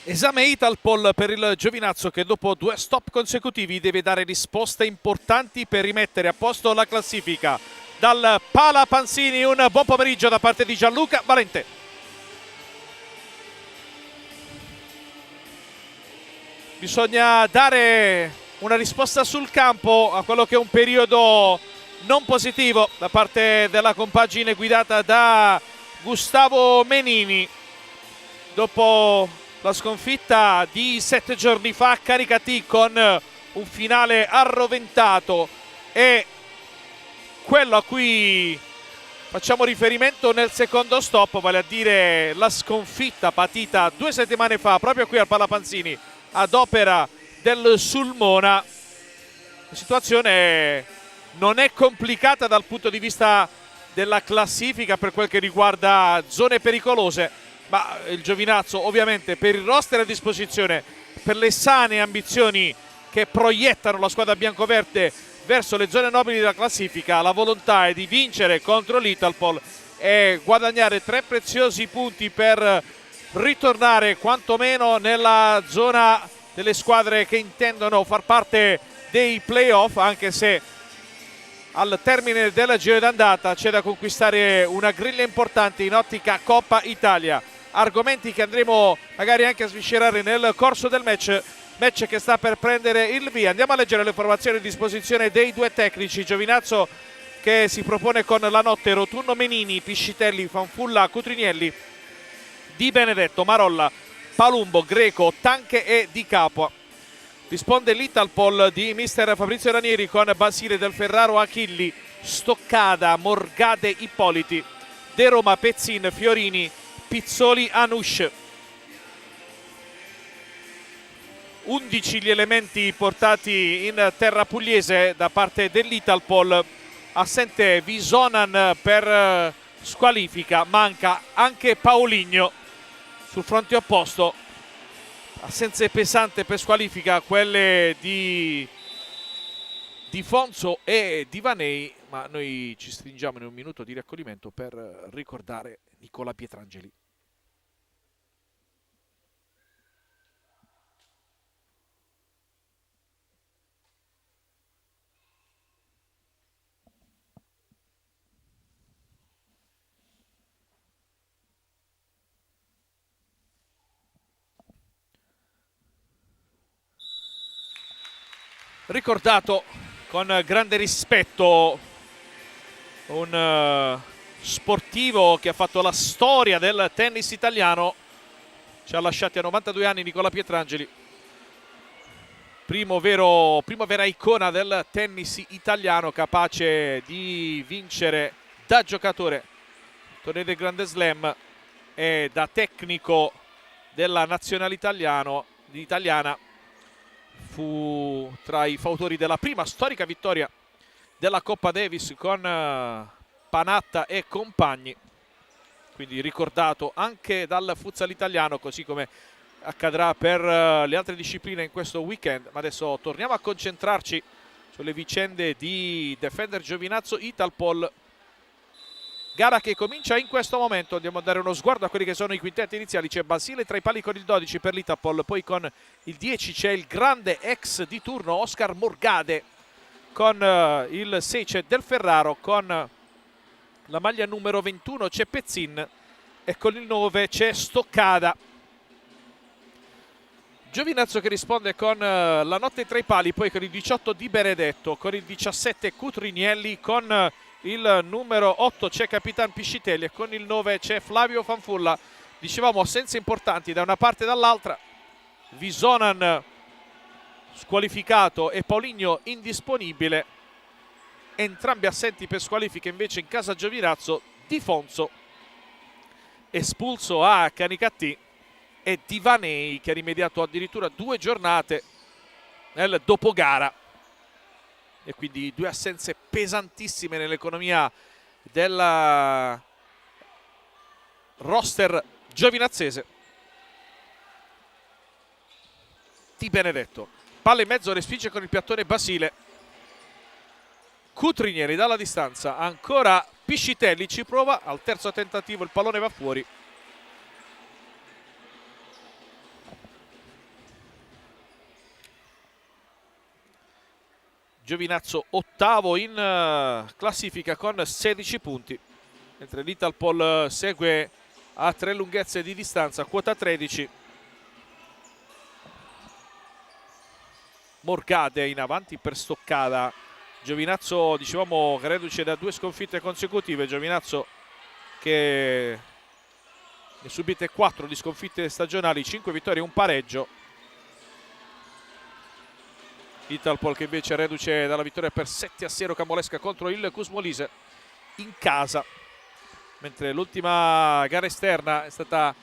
Esame Italpol per il Giovinazzo che dopo 2 stop consecutivi deve dare risposte importanti per rimettere a posto la classifica. Dal Pala Panzini un buon pomeriggio da parte di Gianluca Valente. Bisogna dare una risposta sul campo a quello che è un periodo non positivo da parte della compagine guidata da Gustavo Menini. Dopo la sconfitta di 7 giorni fa a Caricattì con un finale arroventato e quello a cui facciamo riferimento nel secondo stop, vale a dire la sconfitta patita 2 settimane fa proprio qui al Pala Panzini ad opera del Sulmona. La situazione non è complicata dal punto di vista della classifica per quel che riguarda zone pericolose, ma il Giovinazzo ovviamente per il roster a disposizione, per le sane ambizioni che proiettano la squadra biancoverde verso le zone nobili della classifica, la volontà è di vincere contro l'Italpol e guadagnare 3 preziosi punti per ritornare quantomeno nella zona delle squadre che intendono far parte dei playoff, anche se al termine della giro d'andata c'è da conquistare una griglia importante in ottica Coppa Italia. Argomenti che andremo magari anche a sviscerare nel corso del match che sta per prendere il via. Andiamo a leggere le informazioni a disposizione dei due tecnici. Giovinazzo che si propone con la notte Rotunno, Menini, Piscitelli, Fanfulla, Cutrinielli, Di Benedetto, Marolla, Palumbo, Greco, Tanche e Di Capua. Risponde l'Italpol di mister Fabrizio Ranieri con Basile, Del Ferraro, Achilli, Stoccada, Morgade, Ippoliti, De Roma, Pezzin, Fiorini, Pizzoli, Anush. 11 gli elementi portati in terra pugliese da parte dell'Italpol. Assente Visonan per squalifica, manca anche Paoligno sul fronte opposto. Assenze pesanti per squalifica quelle di Fonso e di Vanei, ma noi ci stringiamo in un minuto di raccoglimento per ricordare Nicola Pietrangeli. Ricordato con grande rispetto un sportivo che ha fatto la storia del tennis italiano, ci ha lasciati a 92 anni Nicola Pietrangeli, prima vera icona del tennis italiano, capace di vincere da giocatore tornei del Grande Slam e da tecnico della nazionale italiana. Fu tra i fautori della prima storica vittoria della Coppa Davis con Panatta e compagni, quindi ricordato anche dal futsal italiano, così come accadrà per le altre discipline in questo weekend. Ma adesso torniamo a concentrarci sulle vicende di Defender Giovinazzo Italpol, gara che comincia in questo momento. Andiamo a dare uno sguardo a quelli che sono i quintetti iniziali. C'è Basile tra i pali con il 12 per l'Italpol, poi con il 10 c'è il grande ex di turno Oscar Morgade, con il 6 c'è Del Ferraro, con la maglia numero 21 c'è Pezzin e con il 9 c'è Stoccada. Giovinazzo che risponde con la notte tra i pali, poi con il 18 Di Benedetto, con il 17 Cutrinielli, con il numero 8 c'è Capitan Piscitelli e con il 9 c'è Flavio Fanfulla. Dicevamo assenze importanti da una parte e dall'altra. Visonan squalificato e Paoligno indisponibile. Entrambi assenti per squalifiche invece in casa Giovinazzo. Di Fonso espulso a Canicattì e Di Vanei che ha rimediato addirittura 2 giornate nel dopogara. E quindi 2 assenze pesantissime nell'economia del roster giovinazzese. Di Benedetto, palla in mezzo, respinge con il piattone Basile. Cutrinieri dalla distanza, ancora Piscitelli ci prova, al terzo tentativo il pallone va fuori. Giovinazzo ottavo in classifica con 16 punti, mentre l'Italpol segue a 3 lunghezze di distanza, quota 13. Morgade in avanti per Stoccada. Giovinazzo, dicevamo, reduce da 2 sconfitte consecutive. Giovinazzo che ne subite 4 di sconfitte stagionali, 5 vittorie e un pareggio. Italpol che invece reduce dalla vittoria per 7-0 camolesca contro il Cusmolise in casa, mentre l'ultima gara esterna è stata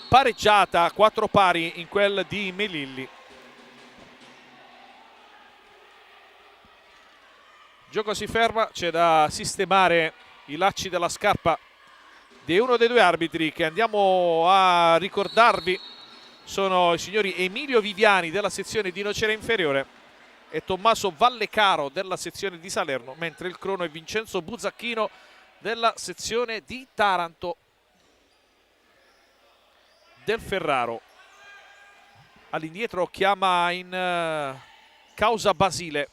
pareggiata, 4 pari in quel di Melilli. Gioco si ferma, c'è da sistemare i lacci della scarpa di uno dei 2 arbitri che andiamo a ricordarvi. Sono i signori Emilio Viviani della sezione di Nocera Inferiore e Tommaso Vallecaro della sezione di Salerno, mentre il crono è Vincenzo Buzzacchino della sezione di Taranto. Del Ferraro all'indietro chiama in causa Basile.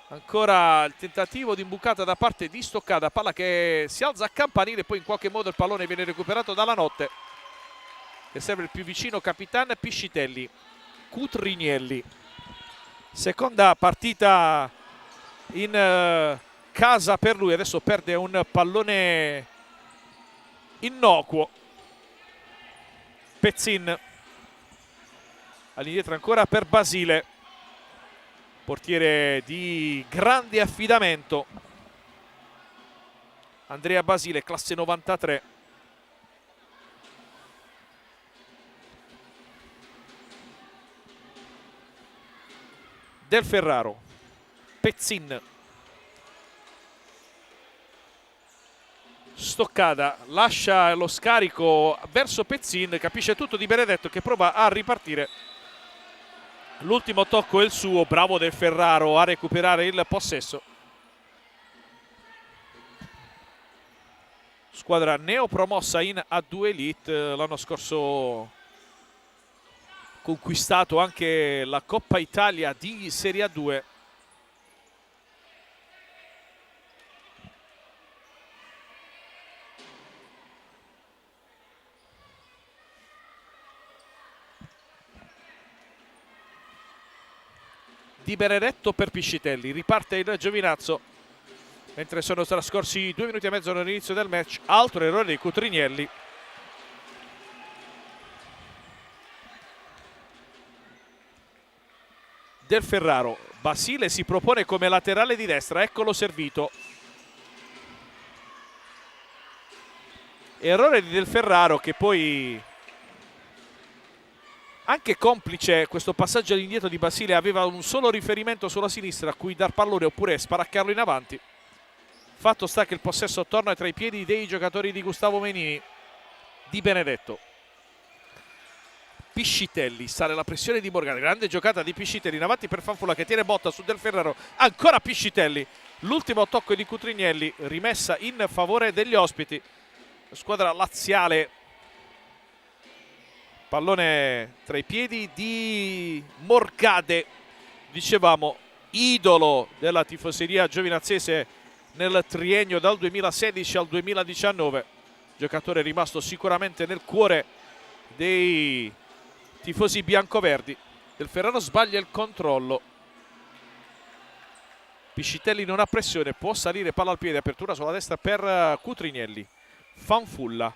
Ancora il tentativo di imbucata da parte di Stoccada, palla che si alza a campanile, poi in qualche modo il pallone viene recuperato dalla Notte, che serve il più vicino Capitan Piscitelli. Cutrignelli, seconda partita in casa per lui, adesso perde un pallone innocuo. Pezzin all'indietro ancora per Basile, portiere di grande affidamento, Andrea Basile, classe 93. Del Ferraro, Pezzin, Stoccada lascia lo scarico verso Pezzin, capisce tutto Di Benedetto che prova a ripartire. L'ultimo tocco è il suo, bravo Del Ferraro a recuperare il possesso. Squadra neopromossa in A2 Elite, l'anno scorso conquistato anche la Coppa Italia di Serie A2. Di Benedetto per Piscitelli, riparte il Giovinazzo mentre sono trascorsi 2 minuti e mezzo dall'inizio del match. Altro errore di Cutrignelli. Del Ferraro, Basile si propone come laterale di destra, eccolo servito. Errore di Del Ferraro che poi, anche complice questo passaggio all'indietro di Basile, aveva un solo riferimento sulla sinistra a cui dar pallone oppure sparaccarlo in avanti. Fatto sta che il possesso torna tra i piedi dei giocatori di Gustavo Menini. Di Benedetto, Piscitelli, sale la pressione di Morgade, grande giocata di Piscitelli in avanti per Fanfulla che tiene botta su Del Ferraro, ancora Piscitelli, l'ultimo tocco di Cutrignelli, rimessa in favore degli ospiti, squadra laziale. Pallone tra i piedi di Morgade, dicevamo idolo della tifoseria giovinazzese nel triennio dal 2016 al 2019, giocatore rimasto sicuramente nel cuore dei tifosi biancoverdi. Del Ferraro sbaglia il controllo, Piscitelli non ha pressione, può salire, palla al piede, apertura sulla destra per Cutrignelli. Fanfulla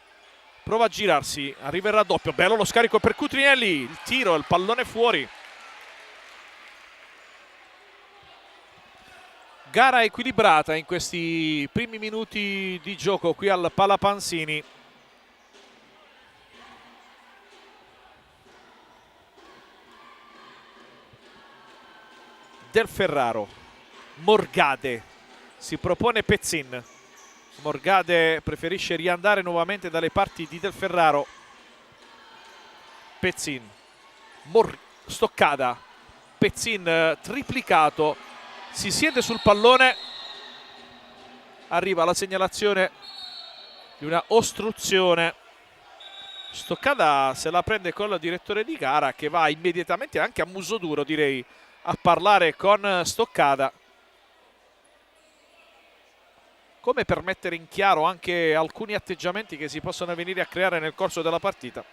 prova a girarsi, arriva il raddoppio, bello lo scarico per Cutrignelli, il tiro, il pallone fuori. Gara equilibrata in questi primi minuti di gioco qui al Palapansini. Del Ferraro, Morgade, si propone Pezzin. Morgade preferisce riandare nuovamente dalle parti di Del Ferraro. Pezzin, Stoccada, Pezzin triplicato, si siede sul pallone, arriva la segnalazione di una ostruzione. Stoccada se la prende con il direttore di gara che va immediatamente anche a muso duro, direi, a parlare con Stoccada, come per mettere in chiaro anche alcuni atteggiamenti che si possono venire a creare nel corso della partita.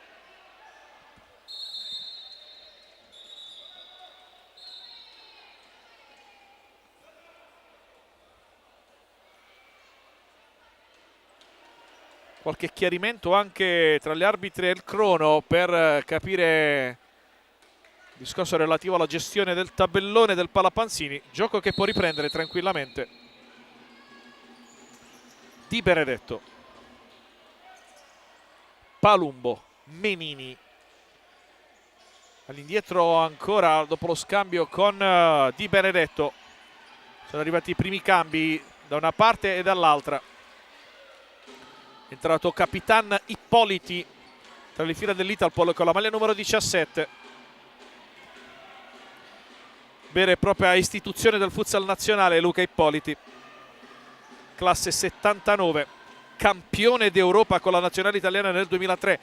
Qualche chiarimento anche tra gli arbitri e il crono per capire il discorso relativo alla gestione del tabellone del Palapanzini, gioco che può riprendere tranquillamente Di Benedetto. Palumbo, Menini all'indietro ancora dopo lo scambio con Di Benedetto. Sono arrivati i primi cambi da una parte e dall'altra. È entrato Capitan Ippoliti tra le fila dell'Italpol con la maglia numero 17. Vera e propria istituzione del futsal nazionale Luca Ippoliti, classe 79, campione d'Europa con la nazionale italiana nel 2003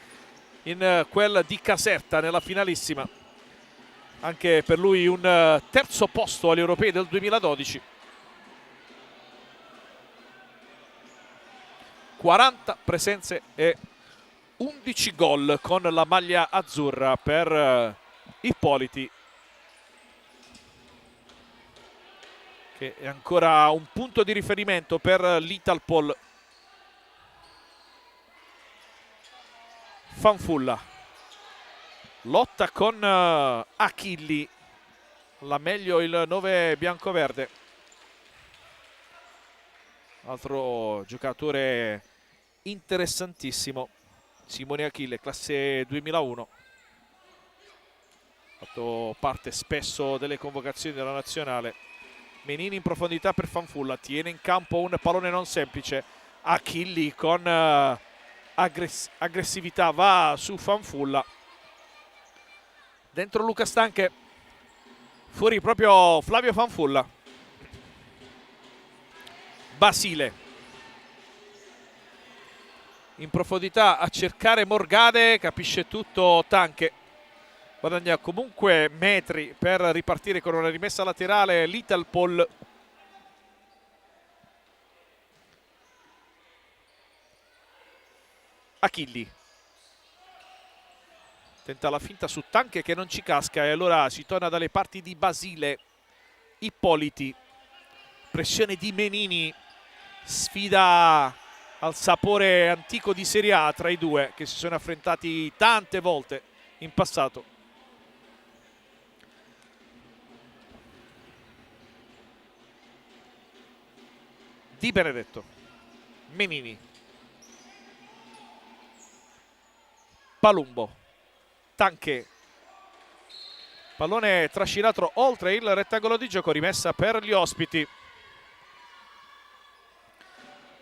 in quel di Caserta nella finalissima. Anche per lui un terzo posto agli europei del 2012. 40 presenze e 11 gol con la maglia azzurra per Ippoliti, che è ancora un punto di riferimento per l'Italpol. Fanfulla lotta con Achilli, la meglio il 9 biancoverde, altro giocatore interessantissimo, Simone Achille, classe 2001, ha fatto parte spesso delle convocazioni della nazionale. Menini in profondità per Fanfulla, tiene in campo un pallone non semplice, Achilli con aggressività va su Fanfulla, dentro Luca Stanche, fuori proprio Flavio Fanfulla. Basile in profondità a cercare Morgade, capisce tutto Tanche, guadagna comunque metri per ripartire con una rimessa laterale l'Italpol. Achilli tenta la finta su Tanche che non ci casca e allora si torna dalle parti di Basile. Ippoliti, pressione di Menini, sfida al sapore antico di Serie A tra i due che si sono affrontati tante volte in passato. Di Benedetto, Menini, Palumbo, Tanche, pallone trascinato oltre il rettangolo di gioco, rimessa per gli ospiti.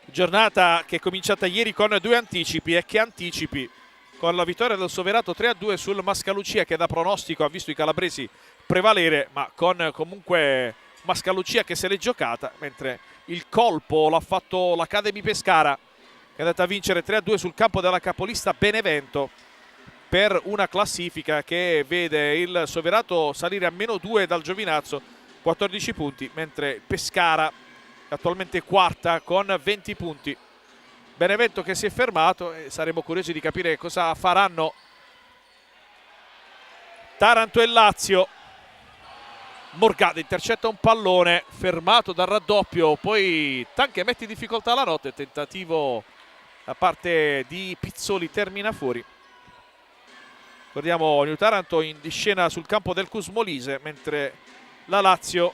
Giornata che è cominciata ieri con due anticipi e che anticipi, con la vittoria del Soverato 3-2 sul Mascalucia, che da pronostico ha visto i calabresi prevalere, ma con comunque Mascalucia che se l'è giocata, mentre il colpo l'ha fatto l'Academy Pescara, che è andata a vincere 3-2 sul campo della capolista Benevento, per una classifica che vede il Soverato salire a -2 dal Giovinazzo, 14 punti, mentre Pescara attualmente quarta con 20 punti. Benevento che si è fermato e saremo curiosi di capire cosa faranno Taranto e Lazio. Morgade intercetta un pallone fermato dal raddoppio, poi Tanche mette in difficoltà la notte, tentativo da parte di Pizzoli termina fuori. Ricordiamo New Taranto in scena sul campo del Cusmolise, mentre la Lazio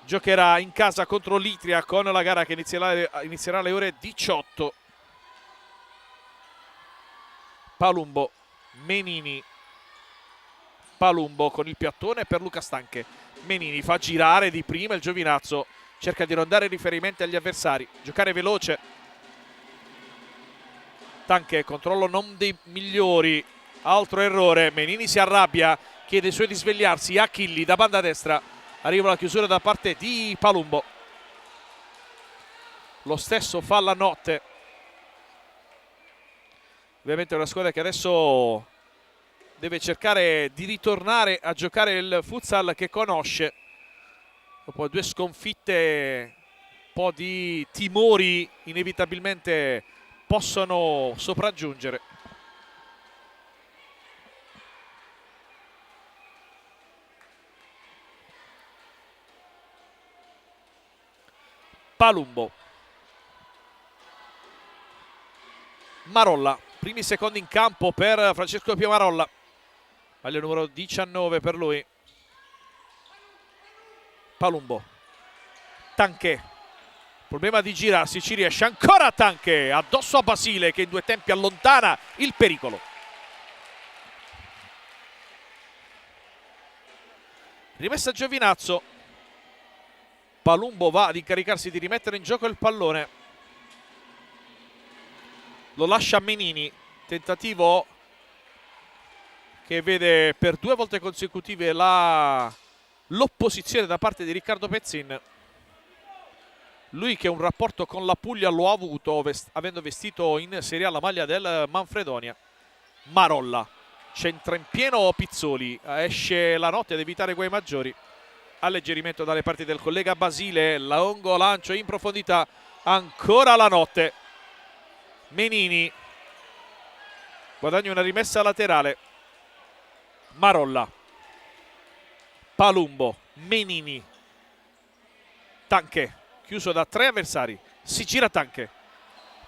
giocherà in casa contro l'Itria con la gara che inizierà alle ore 18. Palumbo, Menini, Palumbo con il piattone per Luca Stanche. Menini fa girare di prima il Giovinazzo, cerca di non dare riferimenti agli avversari, giocare veloce. Tanche, controllo non dei migliori, altro errore, Menini si arrabbia, chiede ai suoi di svegliarsi. Achilli da banda destra, arriva la chiusura da parte di Palumbo, lo stesso fa la notte. Ovviamente è una squadra che adesso deve cercare di ritornare a giocare il futsal che conosce. Dopo 2 sconfitte, un po' di timori inevitabilmente possono sopraggiungere. Palumbo, Marolla, primi secondi in campo per Francesco Pio Marolla, maglia numero 19 per lui. Palumbo, Tanché, problema di girarsi, ci riesce ancora Tanché, addosso a Basile che in 2 tempi allontana il pericolo. Rimessa Giovinazzo, Palumbo va ad incaricarsi di rimettere in gioco il pallone, lo lascia a Menini, tentativo che vede per 2 volte consecutive l'opposizione da parte di Riccardo Pezzin. Lui che un rapporto con la Puglia lo ha avuto avendo vestito in Serie A la maglia del Manfredonia. Marolla centra in pieno Pizzoli, esce la notte ad evitare guai maggiori. Alleggerimento dalle parti del collega Basile, lungo lancio in profondità, ancora la notte. Menini guadagna una rimessa laterale. Marolla, Palumbo, Menini, Tanché, chiuso da 3 avversari, si gira Tanché,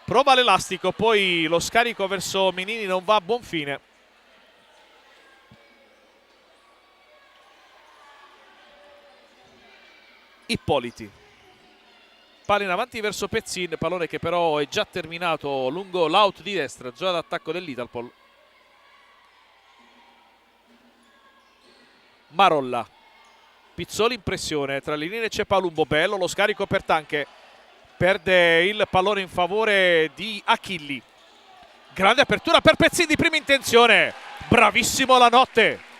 prova l'elastico, poi lo scarico verso Menini non va a buon fine. Ippoliti, palla in avanti verso Pezzin, pallone che però è già terminato lungo l'out di destra, zona d'attacco dell'Italpol. Marolla, Pizzoli in pressione, tra le linee c'è Palumbo, bello lo scarico per Tanché, perde il pallone in favore di Achilli. Grande apertura per Pezzin di prima intenzione, bravissimo la notte.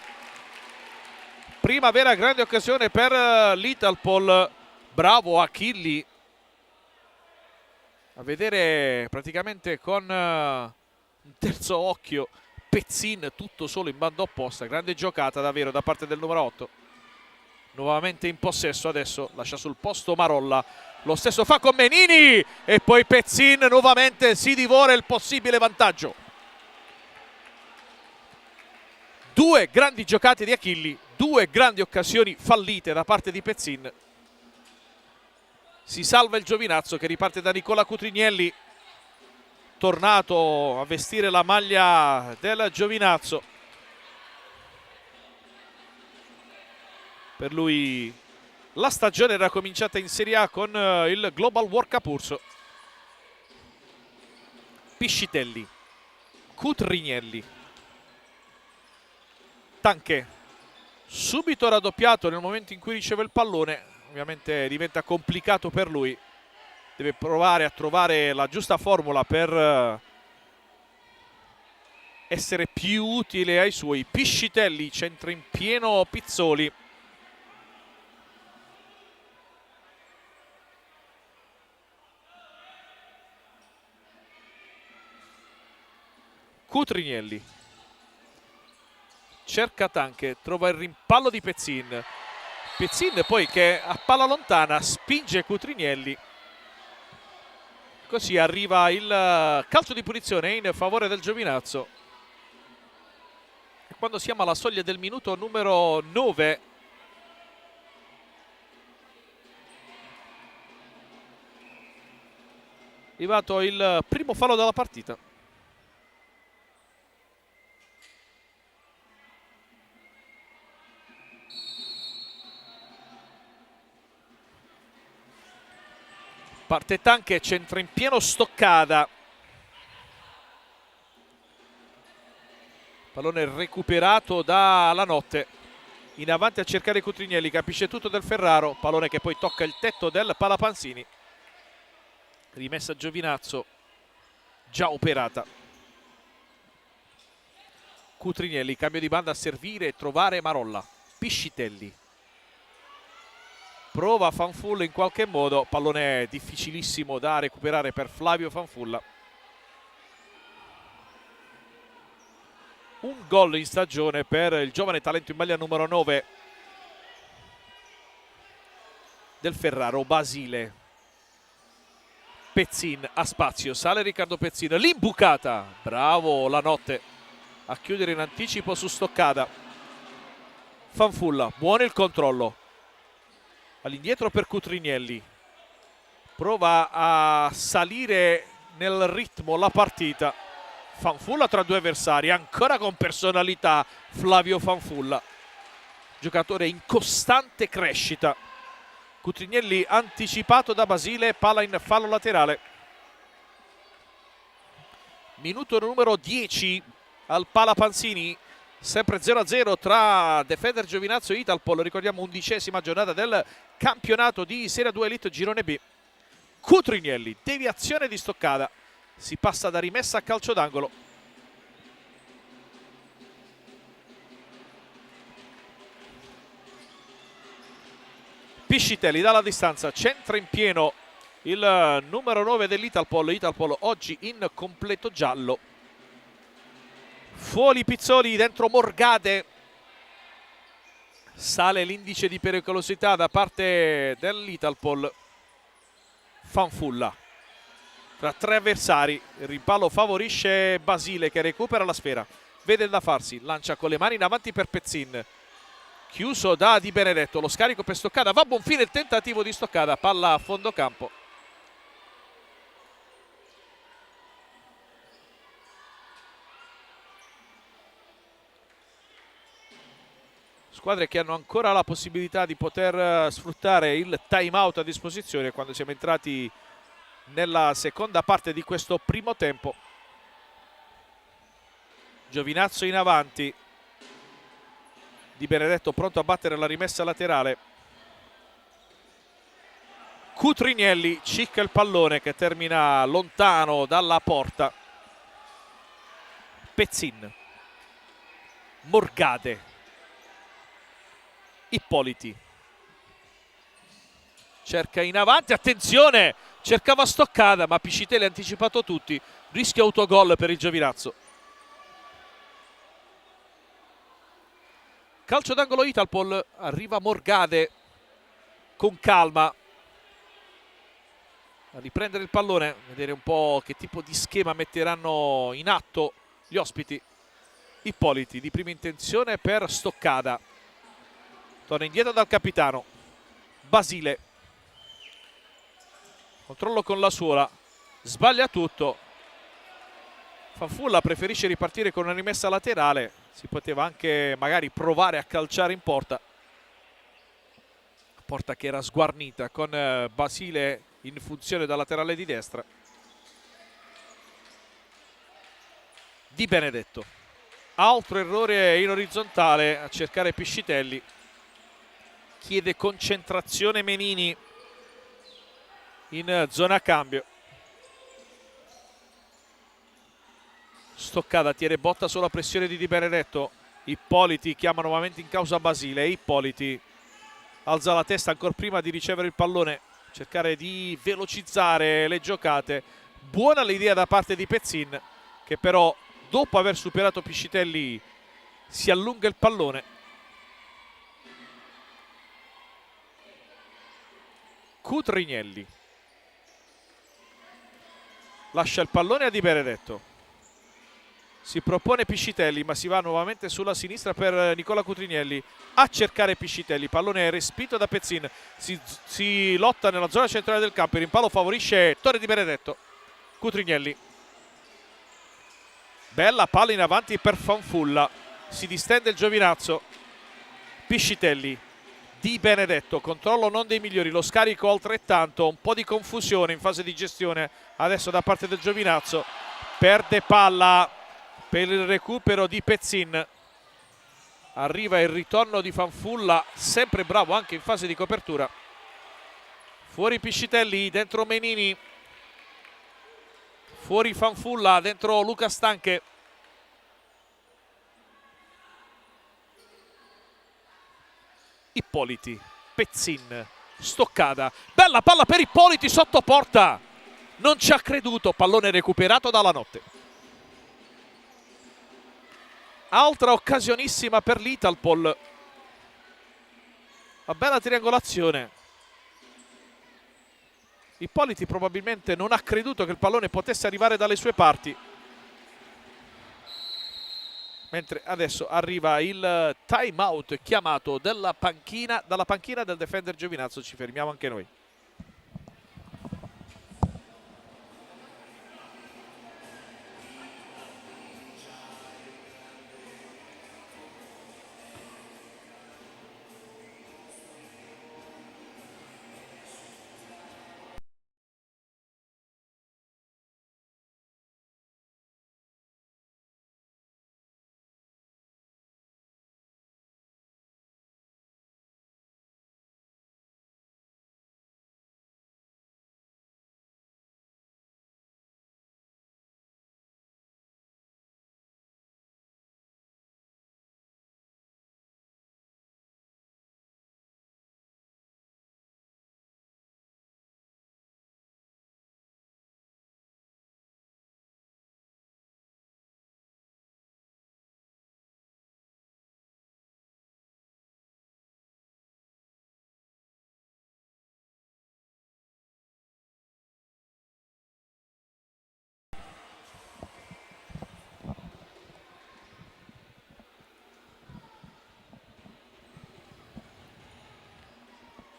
Prima vera grande occasione per l'Italpol, bravo Achilli a vedere praticamente con un terzo occhio Pezzin tutto solo in banda opposta. Grande giocata davvero da parte del numero 8, nuovamente in possesso, adesso lascia sul posto Marolla, lo stesso fa con Menini e poi Pezzin nuovamente si divora il possibile vantaggio. 2 grandi giocate di Achilli, 2 grandi occasioni fallite da parte di Pezzin. Si salva il Giovinazzo che riparte da Nicola Cutrignelli, tornato a vestire la maglia del Giovinazzo. Per lui la stagione era cominciata in Serie A con il Global World Cup Urso. Piscitelli, Cutrignelli, Tanché, subito raddoppiato nel momento in cui riceve il pallone. Ovviamente diventa complicato per lui, deve provare a trovare la giusta formula per essere più utile ai suoi. Piscitelli centra in pieno Pizzoli. Cutrignelli cerca Tanché, trova il rimpallo di Pezzin. Pezzin poi che a palla lontana spinge Cutrignelli. Così arriva il calcio di punizione in favore del Giovinazzo. E quando siamo alla soglia del minuto numero 9, è arrivato il primo fallo della partita. Parte Tanché, centra in pieno Stoccada. Pallone recuperato dalla notte. In avanti a cercare Cutrignelli, capisce tutto del Ferraro. Pallone che poi tocca il tetto del Palapanzini. Rimessa Giovinazzo, già operata. Cutrignelli, cambio di banda a servire e trovare Marolla. Piscitelli prova Fanfulla in qualche modo, pallone difficilissimo da recuperare per Flavio Fanfulla. un gol in stagione per il giovane talento in maglia numero 9 del Ferraro, Basile. Pezzin a spazio, sale Riccardo Pezzin, l'imbucata, bravo La Notte a chiudere in anticipo su Stoccada. Fanfulla, buono il controllo, all'indietro per Cutrinielli, prova a salire nel ritmo la partita. Fanfulla tra due avversari, ancora con personalità Flavio Fanfulla, giocatore in costante crescita. Cutrinielli anticipato da Basile, palla in fallo laterale. Minuto numero 10 al Pala Panzini, sempre 0-0 tra Defender Giovinazzo e Italpol. Ricordiamo 11ª giornata del campionato di Serie 2 Elite Girone B. Cutrinielli, deviazione di Stoccada, si passa da rimessa a calcio d'angolo. Piscitelli dalla distanza, centra in pieno il numero 9 dell'Italpol. Italpol oggi in completo giallo. Fuori Pizzoli, dentro Morgade. Sale l'indice di pericolosità da parte dell'Italpol. Fanfulla tra tre avversari, il rimpallo favorisce Basile che recupera la sfera, vede da farsi, lancia con le mani in avanti per Pezzin, chiuso da Di Benedetto, lo scarico per Stoccada, va a buon fine il tentativo di Stoccada, palla a fondo campo. Squadre che hanno ancora la possibilità di poter sfruttare il time out a disposizione quando siamo entrati nella seconda parte di questo primo tempo. Giovinazzo in avanti, Di Benedetto pronto a battere la rimessa laterale. Cutrinielli cicca il pallone che termina lontano dalla porta. Pezzin, Morgade, Ippoliti cerca in avanti, attenzione, cercava Stoccada ma Piscitelli ha anticipato tutti, rischio autogol per il Giovinazzo. Calcio d'angolo Italpol, arriva Morgade con calma a riprendere il pallone, vedere un po' che tipo di schema metteranno in atto gli ospiti. Ippoliti di prima intenzione per Stoccada, torna indietro dal capitano Basile, controllo con la suola, sbaglia tutto. Fanfulla preferisce ripartire con una rimessa laterale, si poteva anche magari provare a calciare in porta, porta che era sguarnita con Basile in funzione da laterale di destra. Di Benedetto, altro errore in orizzontale a cercare Piscitelli, chiede concentrazione Menini in zona cambio. Stoccada tiene botta sulla pressione di Di Benedetto. Ippoliti chiama nuovamente in causa Basile. Ippoliti alza la testa ancora prima di ricevere il pallone, cercare di velocizzare le giocate. Buona l'idea da parte di Pezzin che però dopo aver superato Piscitelli si allunga il pallone. Cutrinielli lascia il pallone a Di Benedetto, si propone Piscitelli ma si va nuovamente sulla sinistra per Nicola Cutrinielli a cercare Piscitelli, pallone respinto da Pezzin, si lotta nella zona centrale del campo, il rimpallo favorisce Torre Di Benedetto. Cutrinielli, bella palla in avanti per Fanfulla, si distende il Giovinazzo. Piscitelli, Di Benedetto, controllo non dei migliori, lo scarico altrettanto, un po' di confusione in fase di gestione adesso da parte del Giovinazzo, perde palla per il recupero di Pezzin, arriva il ritorno di Fanfulla, sempre bravo anche in fase di copertura. Fuori Piscitelli, dentro Menini, fuori Fanfulla, dentro Luca Stanche. Ippoliti, Pezzin, Stoccada, bella palla per Ippoliti sotto porta, non ci ha creduto, pallone recuperato dalla Notte. Altra occasionissima per l'Italpol. Una bella triangolazione. Ippoliti probabilmente non ha creduto che il pallone potesse arrivare dalle sue parti. Mentre adesso arriva il time out chiamato dalla panchina del defender Giovinazzo. Ci fermiamo anche noi.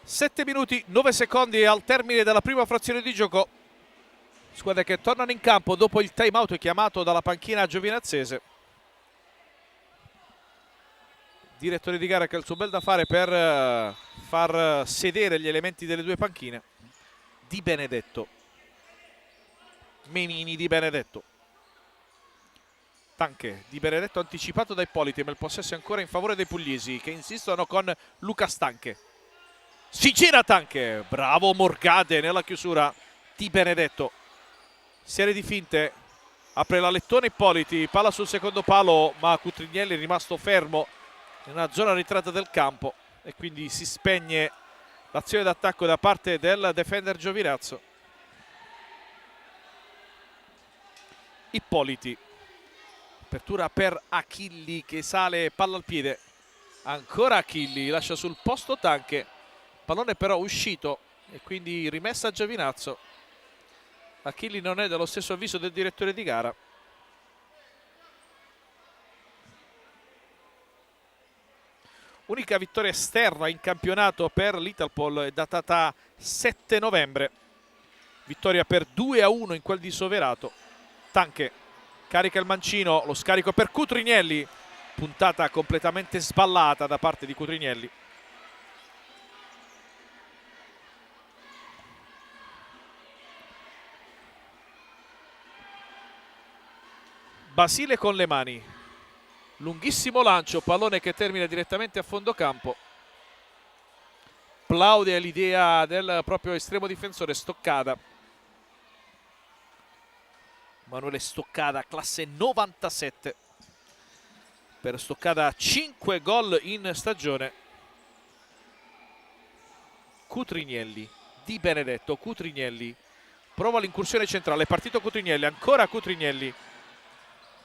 Sette minuti, 9 secondi al termine della prima frazione di gioco. Squadre che tornano in campo dopo il time out chiamato dalla panchina giovinazzese. Direttore di gara che ha il suo bel da fare per far sedere gli elementi delle due panchine. Di Benedetto. Menini, Di Benedetto. Tanche, Di Benedetto anticipato da Ippoliti, ma il possesso è ancora in favore dei pugliesi che insistono con Luca Stanche. Si gira Tanche, bravo Morgade nella chiusura. Di Benedetto, serie di finte, apre la lettone Ippoliti, palla sul secondo palo, ma Cutrignelli è rimasto fermo in una zona ritratta del campo e quindi si spegne l'azione d'attacco da parte del defender Giovinazzo. Ippoliti, apertura per Achilli che sale palla al piede, ancora Achilli, lascia sul posto Tanche, pallone però uscito e quindi rimessa a Giovinazzo. Achilli non è dello stesso avviso del direttore di gara. Unica vittoria esterna in campionato per l'Italpol è datata 7 novembre. Vittoria per 2-1 in quel di Soverato. Tanche carica il mancino, lo scarico per Cutrignelli. Puntata completamente sballata da parte di Cutrignelli. Basile con le mani, lunghissimo lancio, pallone che termina direttamente a fondo campo. Plaude l'idea del proprio estremo difensore Stoccada. Manuele Stoccada, classe 97. Per Stoccada 5 gol in stagione. Cutrignelli, Di Benedetto, Cutrignelli. Prova l'incursione centrale, è partito Cutrignelli, ancora Cutrignelli.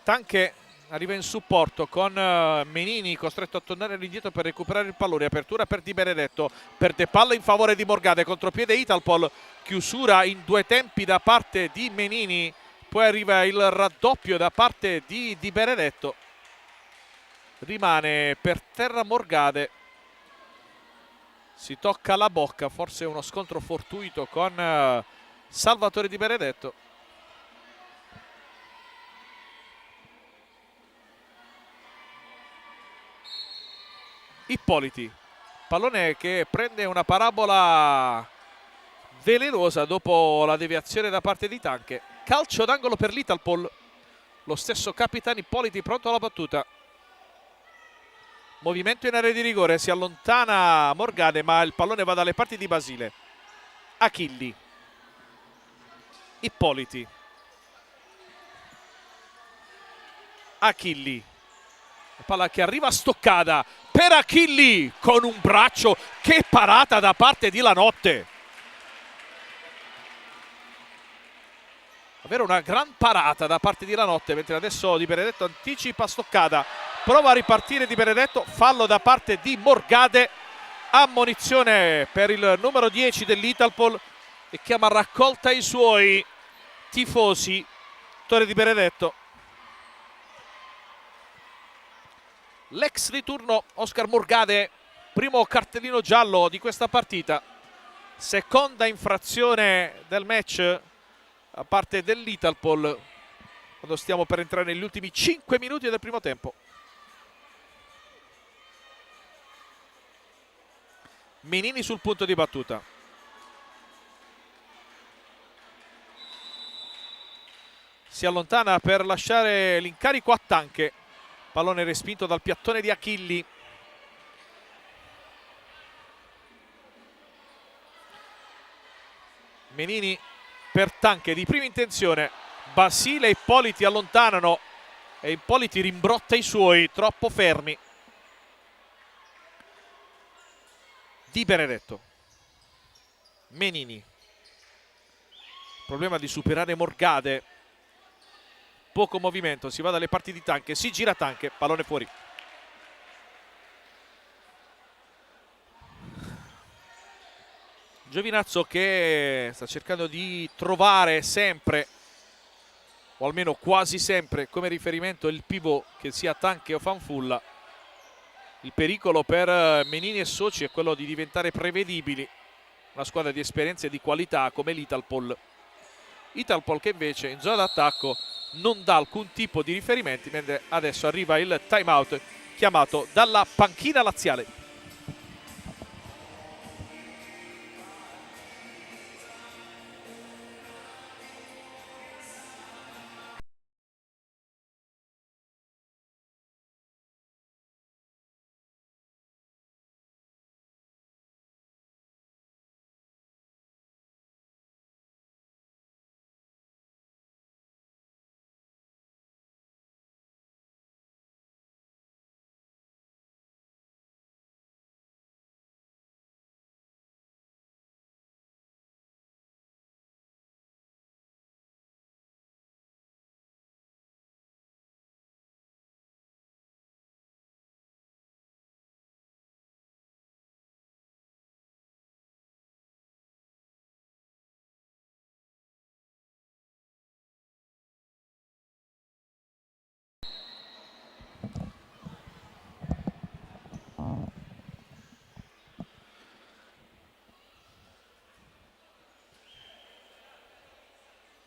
Tanche arriva in supporto con Menini costretto a tornare all'indietro per recuperare il pallone. Apertura per Di Benedetto, perde palla in favore di Morgade, contropiede Italpol, chiusura in due tempi da parte di Menini, poi arriva il raddoppio da parte di Benedetto, rimane per terra Morgade, si tocca la bocca, forse uno scontro fortuito con Salvatore Di Benedetto. Ippoliti, pallone che prende una parabola velenosa dopo la deviazione da parte di Tanche. Calcio d'angolo per l'Italpol, lo stesso capitano Ippoliti pronto alla battuta. Movimento in area di rigore, si allontana Morgade ma il pallone va dalle parti di Basile. Achilli, Ippoliti, Achilli, la palla che arriva a Stoccada per Achilli con un braccio, che parata da parte di Lanotte, davvero una gran parata da parte di Lanotte, mentre adesso Di Benedetto anticipa Stoccada, prova a ripartire Di Benedetto, fallo da parte di Morgade, ammonizione per il numero 10 dell'Italpol e chiama a raccolta i suoi tifosi. Torre Di Benedetto. L'ex di turno Oscar Morgade, primo cartellino giallo di questa partita, seconda infrazione del match a parte dell'Italpol quando stiamo per entrare negli ultimi 5 minuti del primo tempo. Menini sul punto di battuta. Si allontana per lasciare l'incarico a Tanche. Pallone respinto dal piattone di Achilli. Menini per Tanche di prima intenzione. Basile e Ippoliti allontanano e Ippoliti rimbrotta i suoi, troppo fermi. Di Benedetto. Menini. Problema di superare Morgade. Poco movimento, si va dalle parti di Tanche, si gira Tanche, pallone fuori. Giovinazzo che sta cercando di trovare sempre, o almeno quasi sempre, come riferimento il pivot, che sia Tanche o Fanfulla. Il pericolo per Menini e soci è quello di diventare prevedibili. Una squadra di esperienza e di qualità come l'Italpol. Italpol che invece in zona d'attacco non dà alcun tipo di riferimenti, mentre adesso arriva il time out chiamato dalla panchina laziale.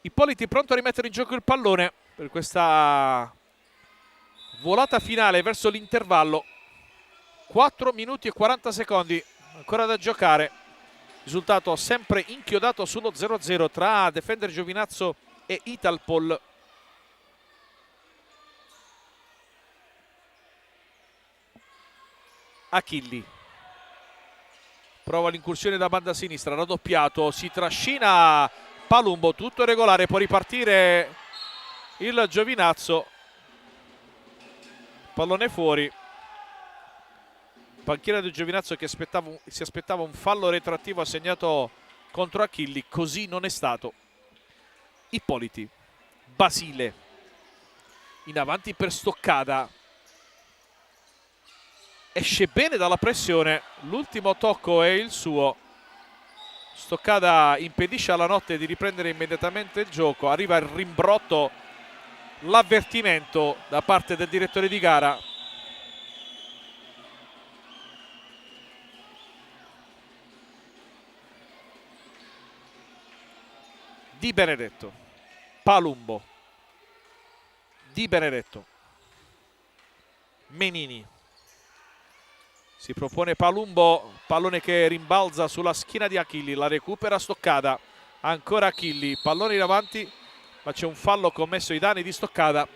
Ippoliti pronto a rimettere in gioco il pallone per questa volata finale verso l'intervallo. 4 minuti e 40 secondi ancora da giocare. Risultato sempre inchiodato sullo 0-0 tra Defender Giovinazzo e Italpol. Achilli prova l'incursione da banda sinistra, raddoppiato, si trascina Palumbo, tutto regolare, può ripartire il Giovinazzo, pallone fuori. Panchina del Giovinazzo che si aspettava un fallo retrattivo assegnato contro Achilli, così non è stato. Ippoliti, Basile in avanti per Stoccada, esce bene dalla pressione, l'ultimo tocco è il suo. Stoccada impedisce alla Notte di riprendere immediatamente il gioco, arriva il rimbrotto, l'avvertimento da parte del direttore di gara. Di Benedetto, Palumbo, Di Benedetto, Menini. Si propone Palumbo, pallone che rimbalza sulla schiena di Achilli, la recupera Stoccada, ancora Achilli, pallone in avanti, ma c'è un fallo commesso ai danni di Stoccada.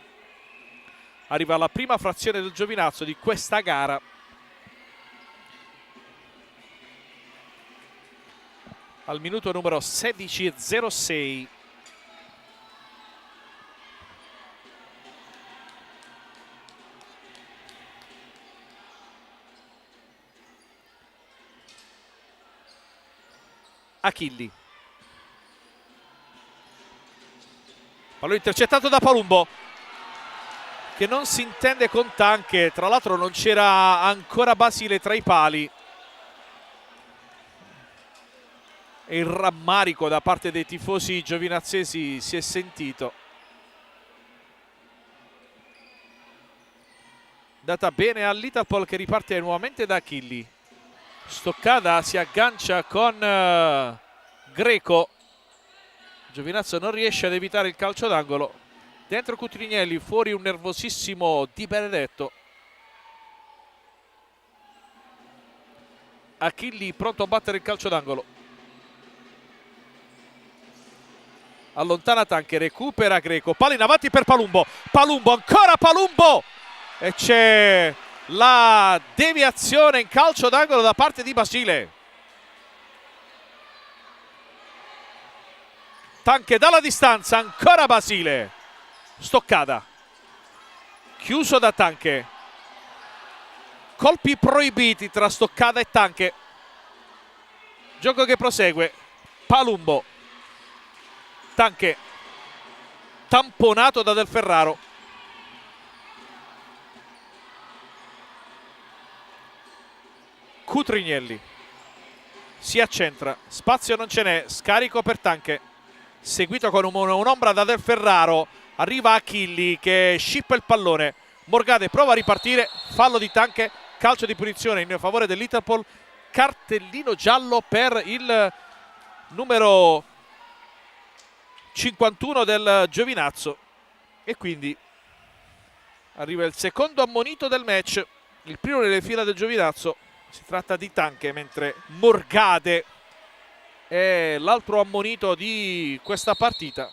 Arriva la prima frazione del Giovinazzo di questa gara. Al minuto numero 16:06. Achilli, pallone intercettato da Palumbo, che non si intende con Tanche. Tra l'altro non c'era ancora Basile tra i pali. E il rammarico da parte dei tifosi giovinazzesi si è sentito. Data bene all'Italpol che riparte nuovamente da Achilli. Stoccada si aggancia con Greco. Giovinazzo non riesce ad evitare il calcio d'angolo. Dentro Cutrignelli, fuori un nervosissimo Di Benedetto. Achilli pronto a battere il calcio d'angolo. Allontana Tanche, recupera Greco, palla in avanti per Palumbo, Palumbo, ancora Palumbo, e c'è la deviazione in calcio d'angolo da parte di Basile. Tanche dalla distanza, ancora Basile, Stoccada, chiuso da Tanche, colpi proibiti tra Stoccada e Tanche, gioco che prosegue, Palumbo, Tanche tamponato da Del Ferraro. Cutrignelli si accentra, spazio non ce n'è, scarico per Tanche, seguito con un'ombra da Del Ferraro, arriva Achilli che scippa il pallone, Morgade prova a ripartire, fallo di Tanche, calcio di punizione in favore dell'Italpol, cartellino giallo per il numero 51 del Giovinazzo, e quindi arriva il secondo ammonito del match, il primo nelle fila del Giovinazzo. Si tratta di Tanche, mentre Morgade è l'altro ammonito di questa partita.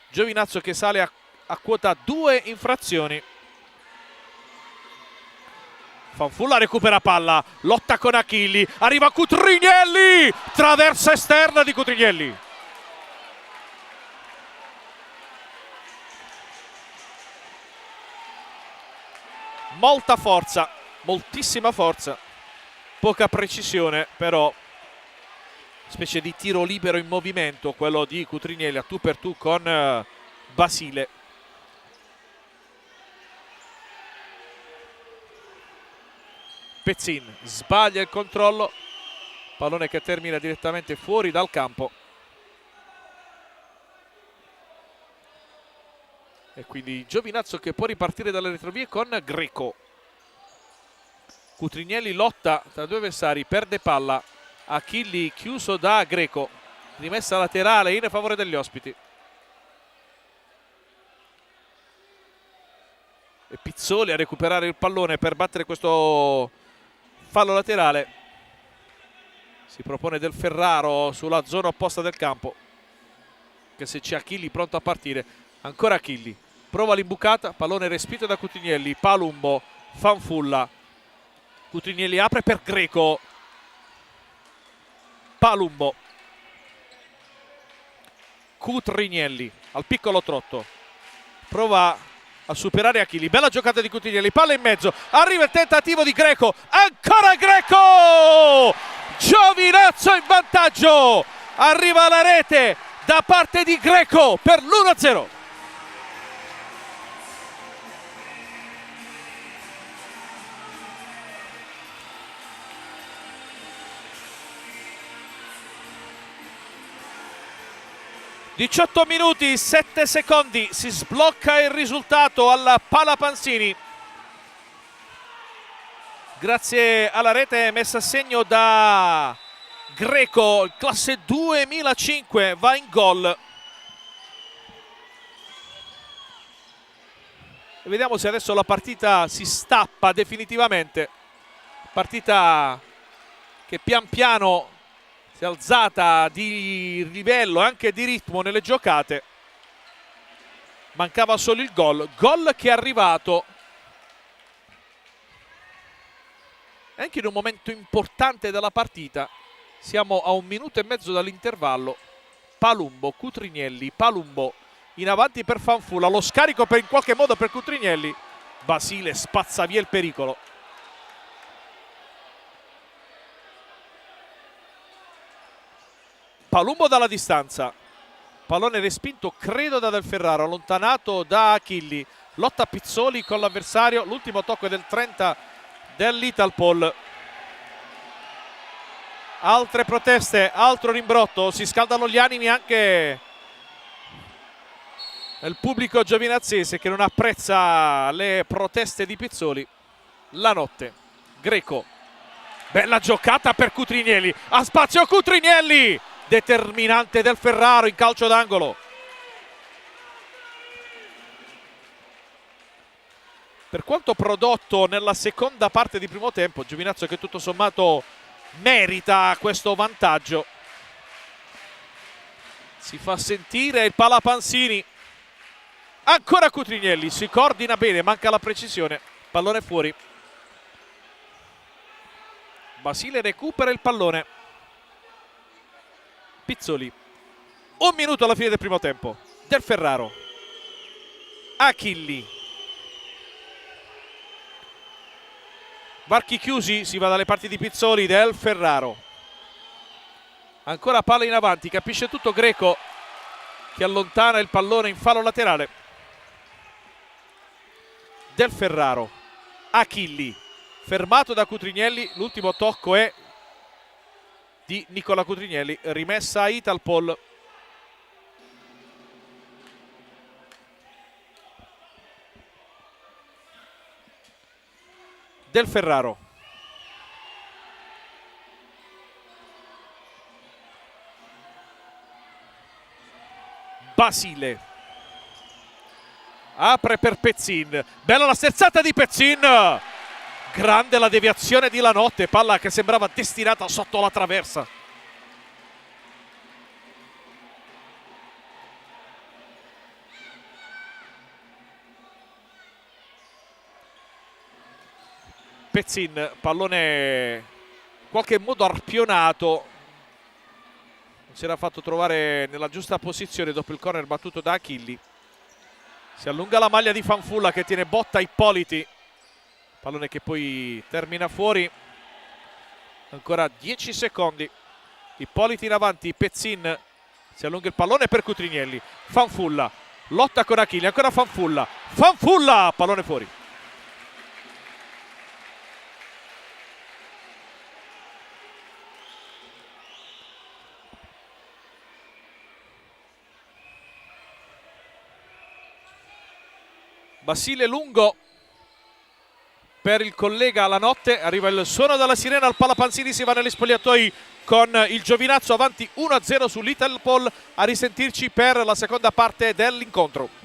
Giovinazzo che sale a quota 2 infrazioni. Fanfulla recupera palla, lotta con Achilli, arriva Cutrignelli, traversa esterna di Cutrignelli. Molta forza, moltissima forza, poca precisione, però specie di tiro libero in movimento quello di Cutrignelli a tu per tu con Basile. Pezzin sbaglia il controllo, pallone che termina direttamente fuori dal campo. E quindi Giovinazzo che può ripartire dalle retrovie con Greco. Cutrignelli lotta tra due avversari, perde palla. Achilli chiuso da Greco. Rimessa laterale in favore degli ospiti. E Pizzoli a recuperare il pallone per battere questo fallo laterale. Si propone Del Ferraro sulla zona opposta del campo. Che se c'è Achilli pronto a partire. Ancora Achilli. Prova l'imbucata, pallone respinto da Cutrignelli, Palumbo, Fanfulla, Cutrignelli apre per Greco, Palumbo, Cutrignelli al piccolo trotto, prova a superare Achilli, bella giocata di Cutrignelli, palla in mezzo, arriva il tentativo di Greco, ancora Greco, Giovinazzo in vantaggio, arriva la rete da parte di Greco per l'1-0. (18 minuti 7 secondi), si sblocca il risultato alla Pala Panzini grazie alla rete messa a segno da Greco. Il classe 2005 va in gol e vediamo se adesso la partita si stappa definitivamente, partita che pian piano si è alzata di livello e anche di ritmo nelle giocate. Mancava solo il gol che è arrivato anche in un momento importante della partita. Siamo a 1 minuto e mezzo dall'intervallo. Palumbo, Cutrignelli, Palumbo in avanti per Fanfulla, lo scarico in qualche modo per Cutrignelli, Basile spazza via il pericolo. Palumbo dalla distanza, pallone respinto credo da Del Ferraro, allontanato da Achilli, lotta Pizzoli con l'avversario, l'ultimo tocco è del 30 dell'Italpol. Altre proteste, altro rimbrotto, si scaldano gli animi anche nel pubblico giovinazzese che non apprezza le proteste di Pizzoli. La notte, Greco, bella giocata per Cutrinielli, ha spazio Cutrinielli, determinante del Ferraro in calcio d'angolo. Per quanto prodotto nella seconda parte di primo tempo, Giovinazzo che tutto sommato merita questo vantaggio. Si fa sentire il Palapansini. Ancora Cutrinielli, si coordina bene, manca la precisione, pallone fuori. Basile recupera il pallone. Pizzoli, 1 minuto alla fine del primo tempo. Del Ferraro, Achilli, varchi chiusi, si va dalle parti di Pizzoli. Del Ferraro, ancora palla in avanti, capisce tutto Greco che allontana il pallone in fallo laterale. Del Ferraro, Achilli, fermato da Cutrinielli, l'ultimo tocco è di Nicola Cutrinielli, rimessa a Italpol. Del Ferraro, Basile, apre per Pezzin, bella la sterzata di Pezzin, grande la deviazione di Lanotte, palla che sembrava destinata sotto la traversa. Pezzin, pallone in qualche modo arpionato, non si era fatto trovare nella giusta posizione dopo il corner battuto da Achilli. Si allunga la maglia di Fanfulla che tiene botta Ippoliti, pallone che poi termina fuori. Ancora 10 secondi, Ippoliti in avanti, Pezzin, si allunga il pallone per Cutrinielli. Fanfulla, lotta con Achilli, ancora Fanfulla, Fanfulla, pallone fuori. Basile lungo per il collega Lanotte, arriva il suono della sirena al Palapansini, si va negli spogliatoi con il Giovinazzo avanti 1-0 sull'Italpol. A risentirci per la seconda parte dell'incontro.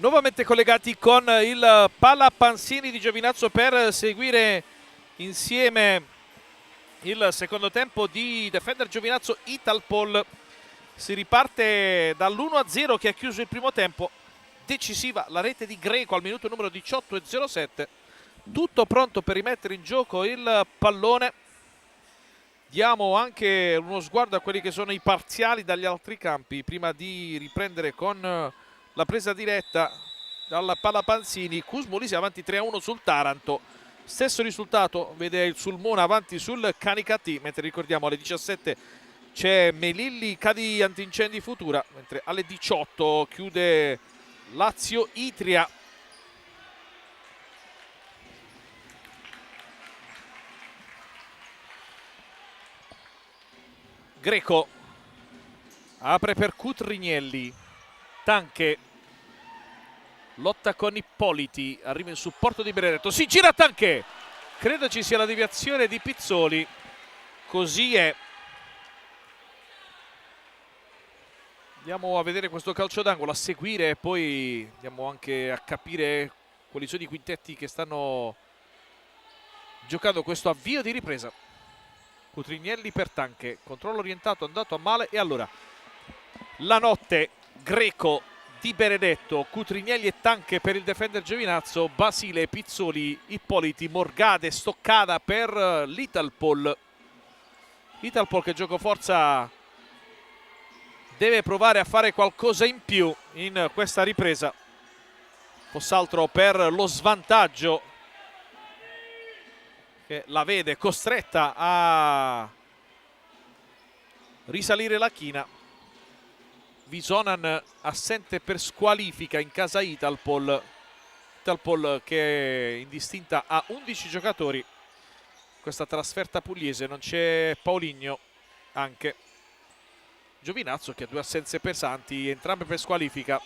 Nuovamente collegati con il Palapansini di Giovinazzo per seguire insieme il secondo tempo di Defender Giovinazzo Italpol. Si riparte dall'1-0 che ha chiuso il primo tempo. Decisiva la rete di Greco al minuto numero 18,07. Tutto pronto per rimettere in gioco il pallone. Diamo anche uno sguardo a quelli che sono i parziali dagli altri campi prima di riprendere con la presa diretta dalla Palapansini. Cusmolisi avanti 3-1 sul Taranto. Stesso risultato vede il Sulmona avanti sul Canicattì, mentre ricordiamo alle 17 c'è Melilli Cadi Antincendi Futura, mentre alle 18 chiude Lazio Itria. Greco apre per Cutrignelli, Tanche lotta con Ippoliti, arriva in supporto di Benedetto, si gira Tanche, credo ci sia la deviazione di Pizzoli, così è. Andiamo a vedere questo calcio d'angolo, a seguire, e poi andiamo anche a capire quali sono i quintetti che stanno giocando questo avvio di ripresa. Cutrignelli per Tanche, controllo orientato, andato a male, e allora la notte, Greco, Di Benedetto, Cutrignelli e Tanche per il Defender Giovinazzo, Basile, Pizzoli, Ippoliti, Morgade, Stoccada per l'Italpol. Italpol che gioco forza deve provare a fare qualcosa in più in questa ripresa, foss'altro per lo svantaggio che la vede costretta a risalire la china. Visonan assente per squalifica in casa Italpol. Italpol che in distinta ha 11 giocatori. Questa trasferta pugliese non c'è Pauligno, anche Giovinazzo che ha due assenze pesanti, entrambe per squalifica.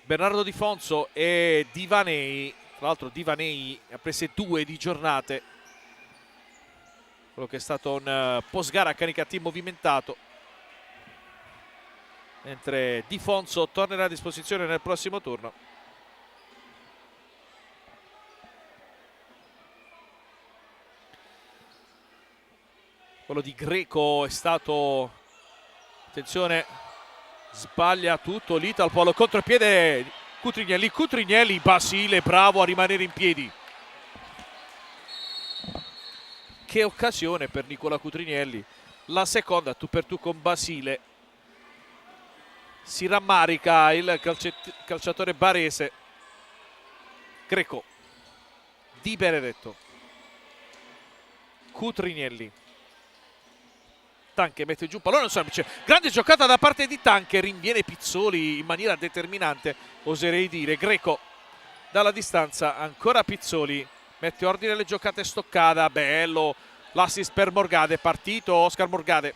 Bernardo Di Fonso e Divanei. Tra l'altro Divanei ha prese 2 di giornate, quello che è stato un post-gara a Canicattì movimentato, mentre Di Fonso tornerà a disposizione nel prossimo turno. Quello di Greco è stato, attenzione, sbaglia tutto l'Italpol, contropiede Cutrignelli, Cutrignelli, Basile bravo a rimanere in piedi. Che occasione per Nicola Cutrignelli, la seconda tu per tu con Basile. Si rammarica il calciatore barese. Greco, Di Benedetto, Cutrignelli, Tanche mette giù un pallone semplice, grande giocata da parte di Tanche, rinviene Pizzoli in maniera determinante, oserei dire. Greco dalla distanza, ancora Pizzoli, mette ordine alle giocate. Stoccada, bello l'assist per Morgade, partito Oscar Morgade.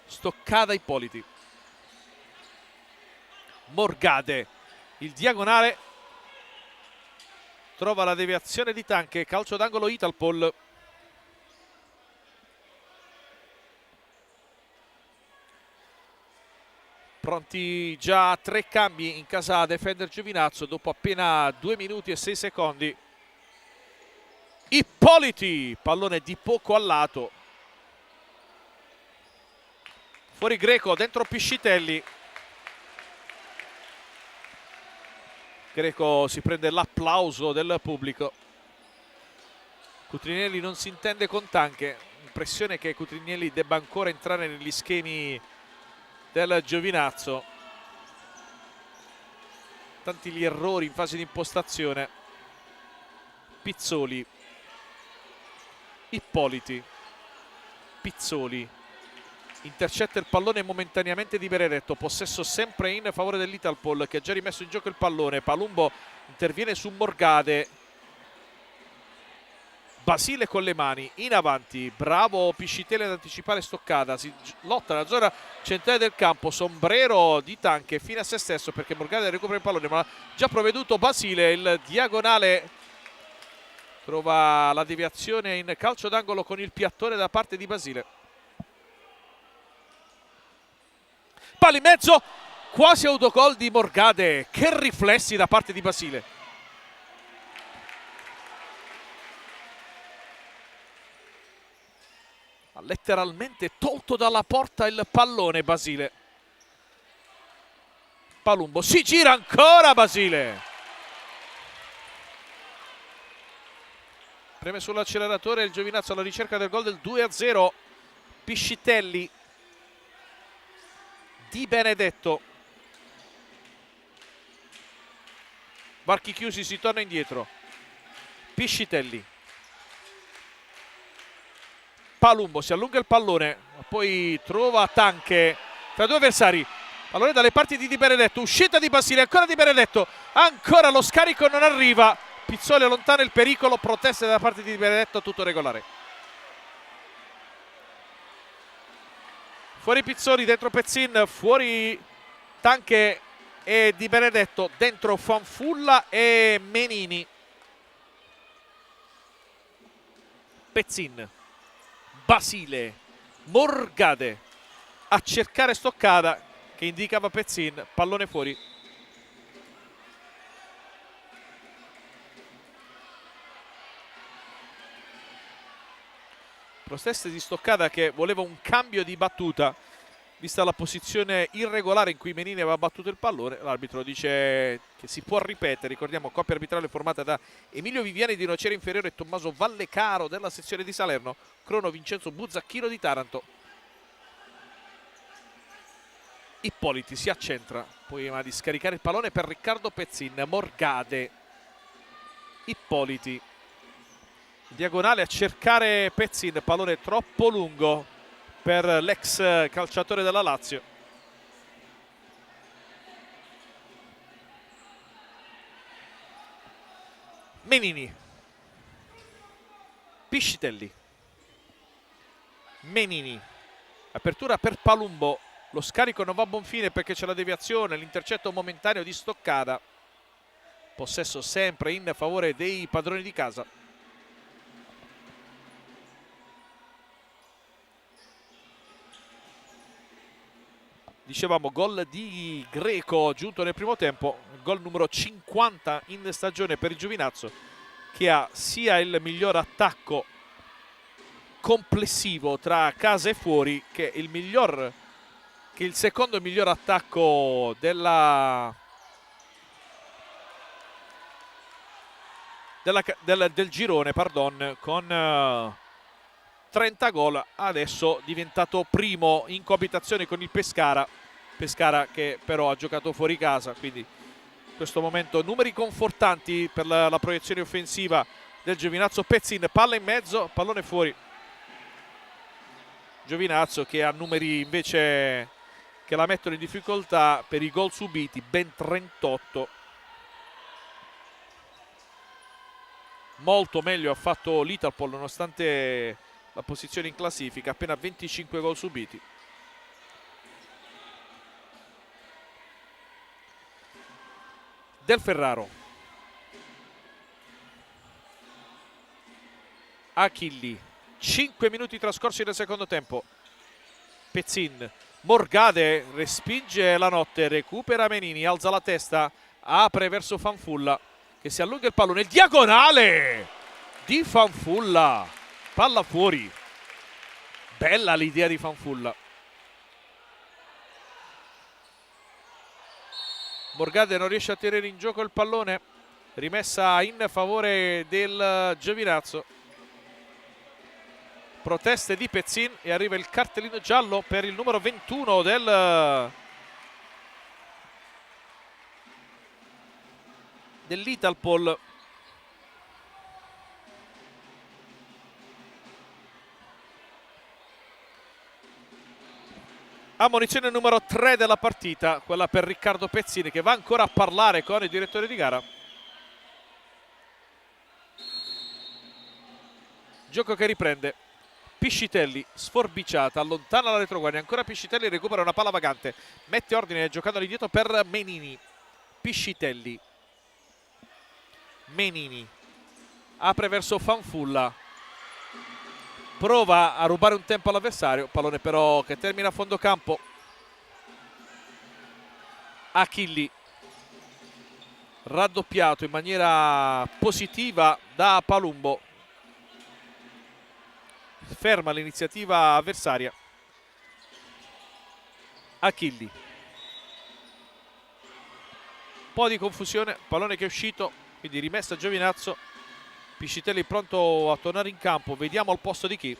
Stoccada, Ippoliti, Morgade, il diagonale, trova la deviazione di Tanche, calcio d'angolo Italpol. Pronti già 3 cambi in casa Defender Giovinazzo dopo appena 2 minuti e 6 secondi. Ippoliti, pallone di poco a lato. Fuori Greco, dentro Piscitelli. Greco si prende l'applauso del pubblico. Cutrignelli non si intende con Tanche. Impressione che Cutrignelli debba ancora entrare negli schemi del Giovinazzo. Tanti gli errori in fase di impostazione. Pizzoli, Ippoliti, Pizzoli intercetta il pallone momentaneamente di Benedetto, possesso sempre in favore dell'Italpol che ha già rimesso in gioco il pallone. Palumbo interviene su Morgade, Basile con le mani in avanti, bravo Piscitelli ad anticipare Stoccada, si lotta nella zona centrale del campo, sombrero di Tanche fine a se stesso perché Morgade recupera il pallone, ma ha già provveduto Basile, il diagonale trova la deviazione in calcio d'angolo con il piattone da parte di Basile. palla in mezzo, quasi autogol di Morgade. Che riflessi da parte di Basile. Ha letteralmente tolto dalla porta il pallone Basile. Palumbo, si gira ancora Basile. Preme sull'acceleratore il Giovinazzo alla ricerca del gol del 2-0. Piscitelli, Di Benedetto, varchi chiusi, si torna indietro. Piscitelli, Palumbo, si allunga il pallone, poi trova Tanche tra due avversari. Pallone dalle parti di Benedetto, uscita di Basile, ancora Di Benedetto, ancora lo scarico non arriva. Pizzoli allontana il pericolo, proteste da parte di Di Benedetto, tutto regolare. Fuori Pizzoli, dentro Pezzin, fuori Tanche e Di Benedetto, dentro Fanfulla e Menini. Pezzin, Basile, Morgade a cercare stoccata che indicava Pezzin, pallone fuori. Proteste di stoccata che voleva un cambio di battuta vista la posizione irregolare in cui Menini aveva battuto il pallone. L'arbitro dice che si può ripetere. Ricordiamo coppia arbitrale formata da Emilio Viviani di Nocera Inferiore e Tommaso Vallecaro della sezione di Salerno, crono Vincenzo Buzzacchino di Taranto. Ippoliti si accentra prima di scaricare il pallone per Riccardo Pezzin. Morgade, Ippoliti, diagonale a cercare Pezzin, pallone troppo lungo per l'ex calciatore della Lazio. Menini, Piscitelli, Menini, apertura per Palumbo, lo scarico non va a buon fine perché c'è la deviazione, l'intercetto momentaneo di stoccata. Possesso sempre in favore dei padroni di casa. Dicevamo gol di Greco giunto nel primo tempo, gol numero 50 in stagione per il Giovinazzo, che ha sia il miglior attacco complessivo tra casa e fuori che il secondo miglior attacco del girone, pardon, con 30 gol. Adesso diventato primo in coabitazione con il Pescara che però ha giocato fuori casa, quindi in questo momento numeri confortanti per la proiezione offensiva del Giovinazzo. Pezzin, palla in mezzo, pallone fuori. Giovinazzo che ha numeri invece che la mettono in difficoltà per i gol subiti, ben 38. Molto meglio ha fatto l'Italpol nonostante la posizione in classifica, appena 25 gol subiti. Del Ferraro, Achilli, 5 minuti trascorsi nel secondo tempo. Pezzin, Morgade respinge la notte, recupera Menini, alza la testa, apre verso Fanfulla che si allunga il pallone, il diagonale di Fanfulla, palla fuori. Bella l'idea di Fanfulla. Morgade non riesce a tenere in gioco il pallone, rimessa in favore del Giovinazzo. Proteste di Pezzin e arriva il cartellino giallo per il numero 21 dell'Italpol. Ammonizione numero 3 della partita, quella per Riccardo Pezzin, che va ancora a parlare con il direttore di gara. Gioco che riprende. Piscitelli, sforbiciata, allontana la retroguardia, ancora Piscitelli, recupera una palla vagante, mette ordine giocando all'indietro per Menini. Piscitelli, Menini, apre verso Fanfulla, prova a rubare un tempo all'avversario, pallone però che termina a fondo campo. Achilli, raddoppiato in maniera positiva da Palumbo, ferma l'iniziativa avversaria. Achilli, un po' di confusione, pallone che è uscito, quindi rimessa a Giovinazzo. Piscitelli pronto a tornare in campo, vediamo al posto di chi.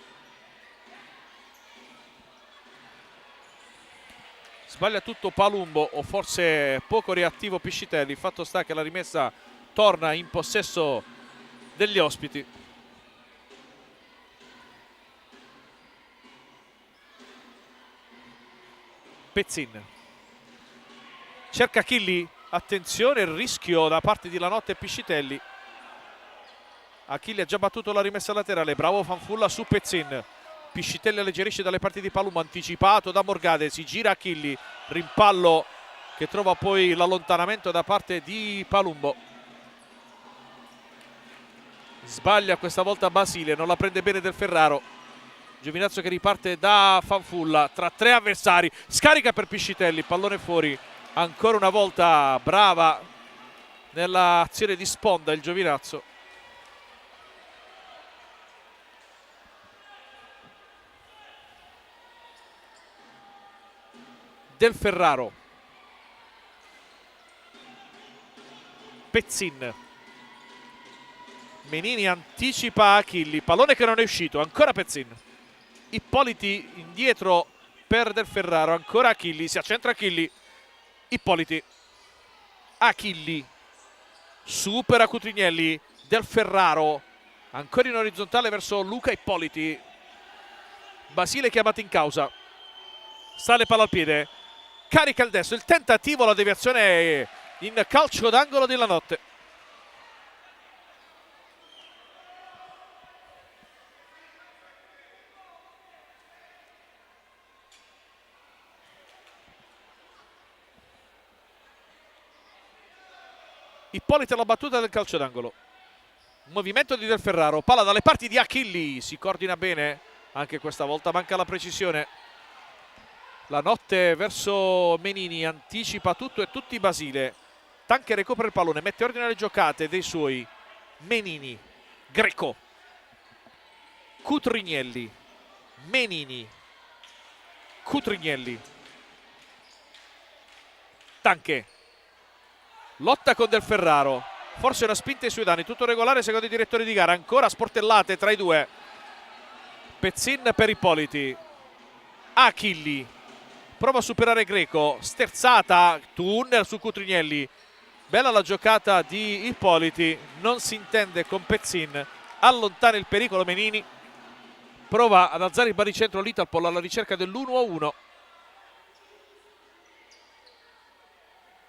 Sbaglia tutto Palumbo, o forse poco reattivo Piscitelli. Il fatto sta che la rimessa torna in possesso degli ospiti. Pezzin cerca Achilli, attenzione, il rischio da parte di Lanotte e Piscitelli. Achilli ha già battuto la rimessa laterale, bravo Fanfulla su Pezzin. Piscitelli alleggerisce dalle parti di Palumbo, anticipato da Morgade, si gira Achilli, rimpallo che trova poi l'allontanamento da parte di Palumbo. Sbaglia questa volta Basile, non la prende bene Del Ferraro. Giovinazzo che riparte da Fanfulla tra tre avversari, scarica per Piscitelli, pallone fuori. Ancora una volta brava nell'azione di sponda il Giovinazzo. Del Ferraro, Pezzin, Menini anticipa Achilli, pallone che non è uscito, ancora Pezzin. Ippoliti indietro per Del Ferraro, ancora Achilli, si accentra Achilli. Ippoliti, Achilli, supera Cutrignelli. Del Ferraro ancora in orizzontale verso Luca Ippoliti. Basile chiamato in causa, sale palla al piede, carica il destro, il tentativo, la deviazione in calcio d'angolo di Lanotte. Ippoliti la battuta del calcio d'angolo. Movimento di Del Ferraro, palla dalle parti di Achilli, si coordina bene, anche questa volta manca la precisione. Lanotte verso Menini, anticipa tutto e tutti Basile. Tanche recupera il pallone, mette ordine alle giocate dei suoi. Menini, Greco, Cutrignelli, Menini, Cutrignelli, Tanche, lotta con Del Ferraro, forse una spinta ai suoi danni, tutto regolare secondo i direttori di gara, ancora sportellate tra i due. Pezzin per Ippoliti, Achilli prova a superare Greco, sterzata, tunnel su Cutrignelli, bella la giocata di Ippoliti, non si intende con Pezzin, allontana il pericolo Menini, prova ad alzare il baricentro l'Italpol alla ricerca dell'1-1.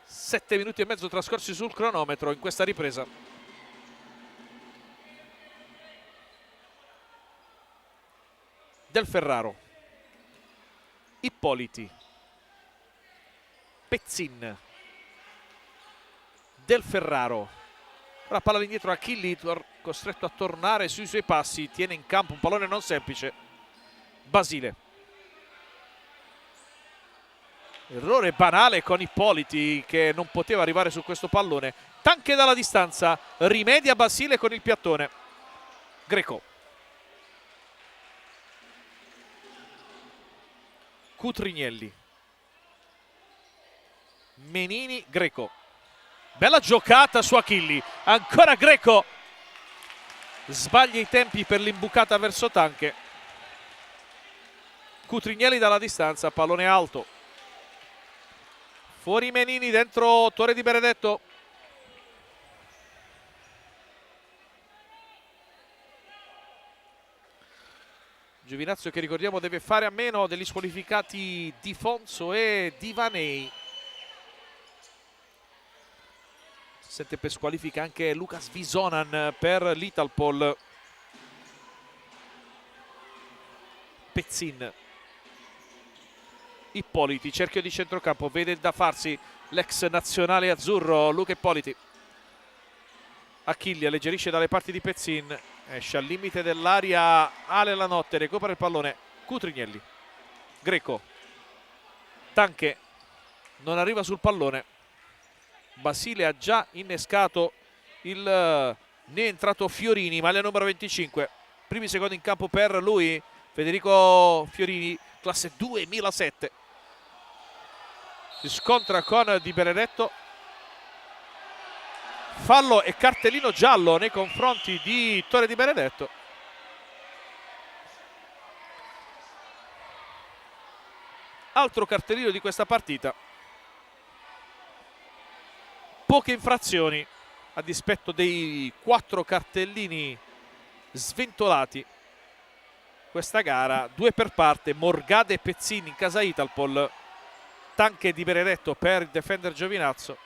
7 minuti e mezzo trascorsi sul cronometro in questa ripresa. Del Ferraro, Ippoliti, Pezzin, Del Ferraro, ora palla indietro Achilli, costretto a tornare sui suoi passi, tiene in campo un pallone non semplice. Basile, errore banale con Ippoliti che non poteva arrivare su questo pallone. Tanche dalla distanza, rimedia Basile con il piattone. Greco, Cutrignelli, Menini, Greco, bella giocata su Achilli, ancora Greco, sbaglia i tempi per l'imbucata verso Tanche. Cutrignelli dalla distanza, pallone alto, fuori Menini, dentro Torre di Benedetto. Giovinazzo che ricordiamo deve fare a meno degli squalificati Di Fonso e Divanei. Sente per squalifica anche Lucas Visonan per l'Italpol. Pezzin, Ippoliti, cerchio di centrocampo, vede da farsi l'ex nazionale azzurro Luca Ippoliti. Achilli alleggerisce dalle parti di Pezzin, esce al limite dell'area Ale Lanotte, recupera il pallone Cutrignelli, Greco, Tanche non arriva sul pallone, Basile ha già innescato ne è entrato Fiorini, maglia numero 25. Primi secondi in campo per lui, Federico Fiorini, classe 2007. Si scontra con Di Benedetto. Fallo e cartellino giallo nei confronti di Torre Di Benedetto. Altro cartellino di questa partita. Poche infrazioni a dispetto dei 4 cartellini sventolati questa gara, 2 per parte, Morgade e Pezzini in casa Italpol, Tanche Di Benedetto per il defender Giovinazzo.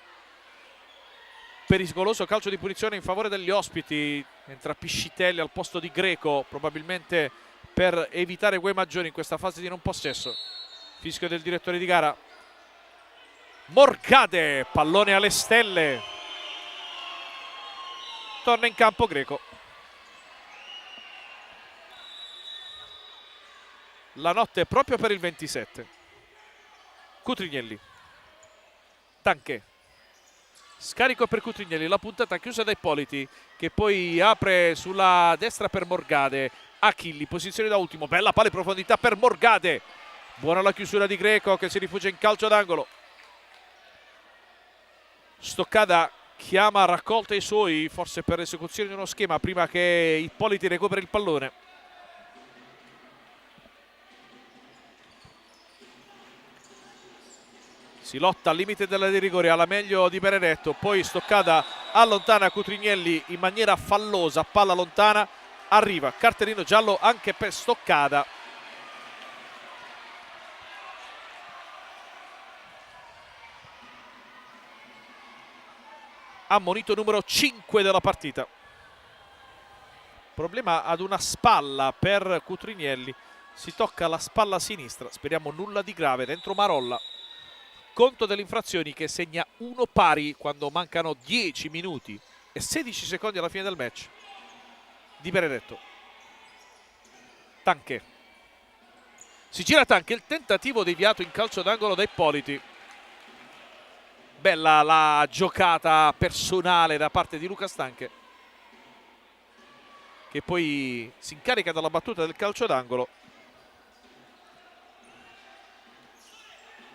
Pericoloso calcio di punizione in favore degli ospiti, entra Piscitelli al posto di Greco, probabilmente per evitare guai maggiori in questa fase di non possesso. Fischio del direttore di gara. Morgade, pallone alle stelle. Torna in campo Greco. La notte proprio per il 27. Cutrignelli. Tanche. Scarico per Cutrignelli, la puntata chiusa da Ippoliti che poi apre sulla destra per Morgade. Achilli, posizione da ultimo, bella palla in profondità per Morgade. Buona la chiusura di Greco che si rifugia in calcio d'angolo. Stoccada chiama a raccolta i suoi, forse per l'esecuzione di uno schema prima che Ippoliti recuperi il pallone. Si lotta al limite della di rigore, alla meglio Di Benedetto, poi Stoccada allontana Cutrignelli in maniera fallosa, palla lontana, arriva cartellino giallo anche per Stoccada. Ammonito numero 5 della partita. Problema ad una spalla per Cutrignelli, si tocca la spalla sinistra, speriamo nulla di grave, dentro Marolla. Conto delle infrazioni che segna 1 pari quando mancano 10 minuti e 16 secondi alla fine del match. Di Benedetto. Tanche. Si gira Tanche, il tentativo deviato in calcio d'angolo da Ippoliti. Bella la giocata personale da parte di Lucas Tanche, che poi si incarica dalla battuta del calcio d'angolo.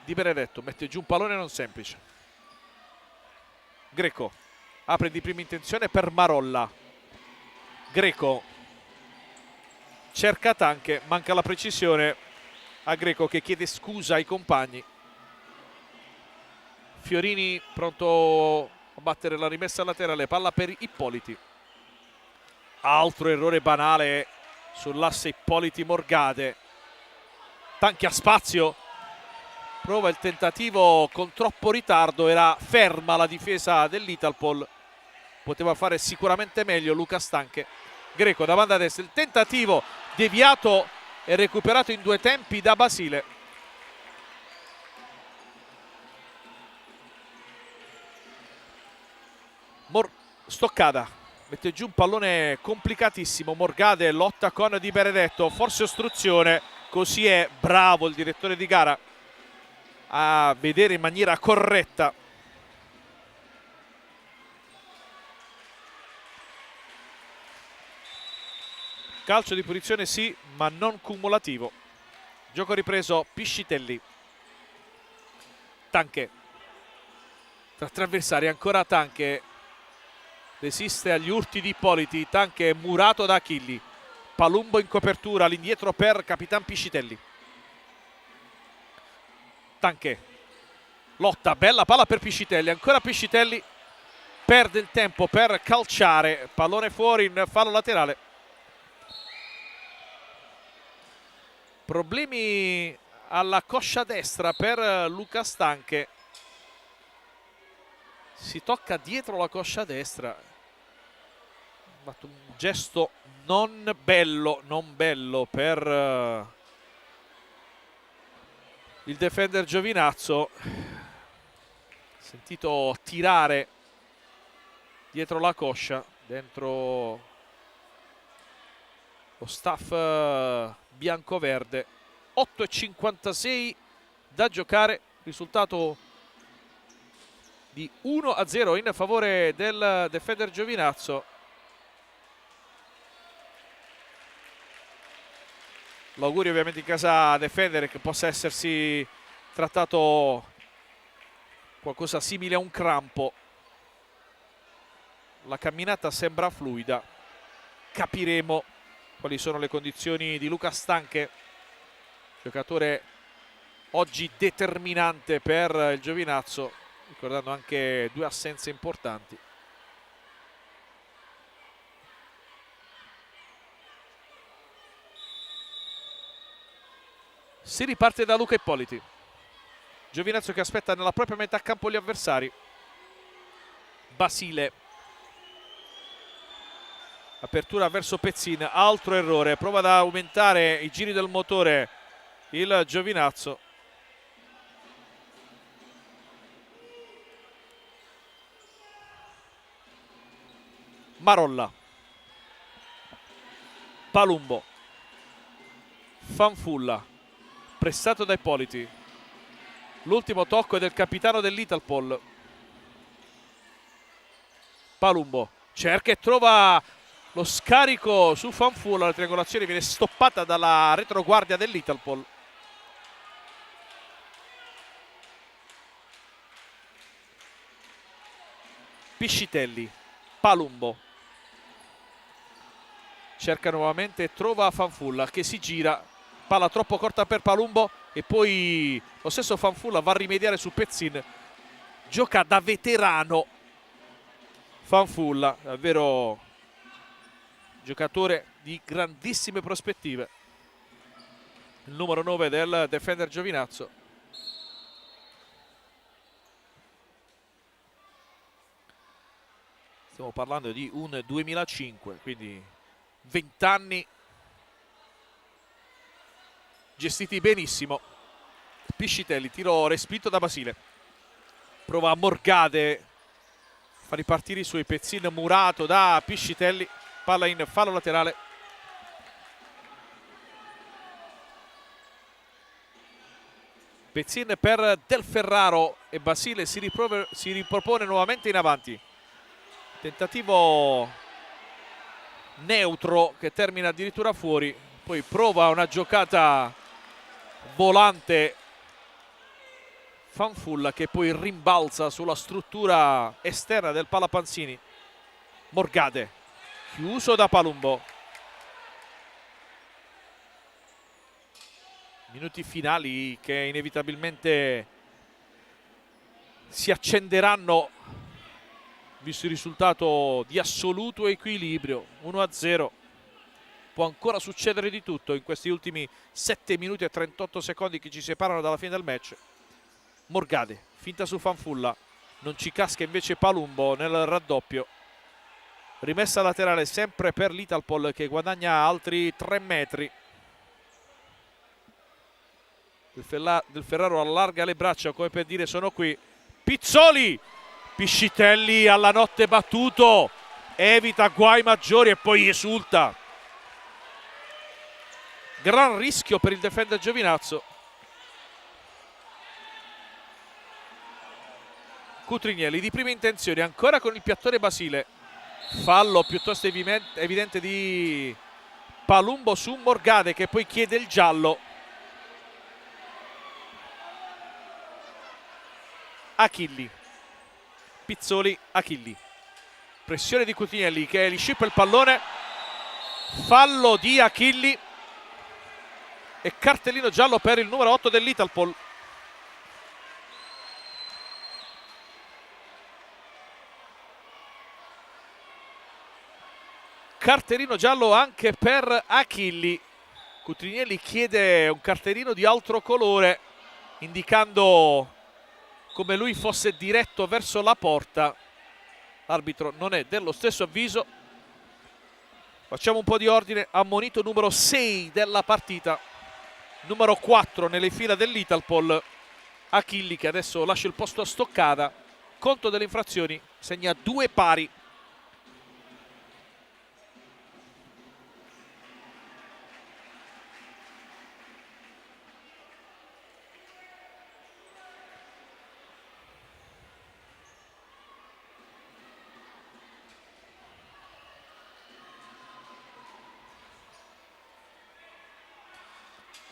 Di Benedetto mette giù un pallone non semplice. Greco apre di prima intenzione per Marolla. Greco cerca Tanche, manca la precisione a Greco che chiede scusa ai compagni. Fiorini pronto a battere la rimessa laterale, palla per Ippoliti. Altro errore banale sull'asse Ippoliti-Morgade. Tanche a spazio, prova il tentativo con troppo ritardo, era ferma la difesa dell'Italpol, poteva fare sicuramente meglio Lucas Tanche. Greco davanti a destra, il tentativo deviato e recuperato in 2 tempi da Basile. Stoccada mette giù un pallone complicatissimo, Morgade lotta con Di Benedetto, forse ostruzione, così è, bravo il direttore di gara a vedere in maniera corretta. Calcio di punizione sì, ma non cumulativo. Gioco ripreso, Piscitelli. Tanche. Tra 3 avversari, ancora Tanche. Resiste agli urti di Ippoliti, Tanche murato da Achilli. Palumbo in copertura, all'indietro per Capitan Piscitelli. Tanche. Lotta, bella palla per Piscitelli, ancora Piscitelli. Perde il tempo per calciare, pallone fuori in fallo laterale. Problemi alla coscia destra per Lucas Tanche. Si tocca dietro la coscia destra. Ha fatto un gesto non bello per il defender Giovinazzo. Sentito tirare dietro la coscia, dentro lo staff bianco-verde. 8:56 da giocare, risultato di 1-0 in favore del Defender Giovinazzo. L'augurio ovviamente in casa Defender che possa essersi trattato qualcosa simile a un crampo. La camminata sembra fluida, capiremo quali sono le condizioni di Luca Stanche, giocatore oggi determinante per il Giovinazzo, ricordando anche 2 assenze importanti. Si riparte da Luca Ippoliti. Giovinazzo che aspetta nella propria metà campo gli avversari. Basile. Apertura verso Pezzin, altro errore. Prova ad aumentare i giri del motore il Giovinazzo. Marolla. Palumbo. Fanfulla. Pressato da Ippoliti. L'ultimo tocco è del capitano dell'Italpol. Palumbo cerca e trova lo scarico su Fanfulla. La triangolazione viene stoppata dalla retroguardia dell'Italpol. Piscitelli. Palumbo cerca nuovamente e trova Fanfulla che si gira. Palla troppo corta per Palumbo e poi lo stesso Fanfulla va a rimediare su Pezzin. Gioca da veterano Fanfulla, davvero giocatore di grandissime prospettive, il numero 9 del Defender Giovinazzo. Stiamo parlando di un 2005, quindi 20 anni gestiti benissimo. Piscitelli, tiro respinto da Basile. Prova Morgade, fa ripartire i suoi Pezzin, murato da Piscitelli. Palla in fallo laterale. Pezzin per Del Ferraro e Basile si ripropone nuovamente in avanti. Tentativo neutro che termina addirittura fuori. Poi prova una giocata volante Fanfulla che poi rimbalza sulla struttura esterna del Palapanzini. Morgade chiuso da Palumbo. Minuti finali che inevitabilmente si accenderanno visto il risultato di assoluto equilibrio. 1-0. Può ancora succedere di tutto in questi ultimi 7 minuti e 38 secondi che ci separano dalla fine del match. Morgade, finta su Fanfulla, non ci casca invece Palumbo nel raddoppio. Rimessa laterale sempre per l'Italpol che guadagna altri 3 metri. Del Ferraro allarga le braccia come per dire sono qui. Pizzoli! Piscitelli alla notte battuto, evita guai maggiori e poi esulta. Gran rischio per il Defender Giovinazzo. Cutrignelli di prima intenzione ancora con il piattore Basile. Fallo piuttosto evidente di Palumbo su Morgade che poi chiede il giallo. Achilli. Pizzoli, Achilli. Pressione di Cutrignelli che gli scippa il pallone. Fallo di Achilli. E cartellino giallo per il numero 8 dell'Italpol. Cartellino giallo anche per Achilli. Cutrignelli chiede un cartellino di altro colore, indicando come lui fosse diretto verso la porta. L'arbitro non è dello stesso avviso. Facciamo un po' di ordine. Ammonito numero 6 della partita, numero 4 nelle fila dell'Italpol, Achilli, che adesso lascia il posto a Stoccada. Conto delle infrazioni, segna 2 pari.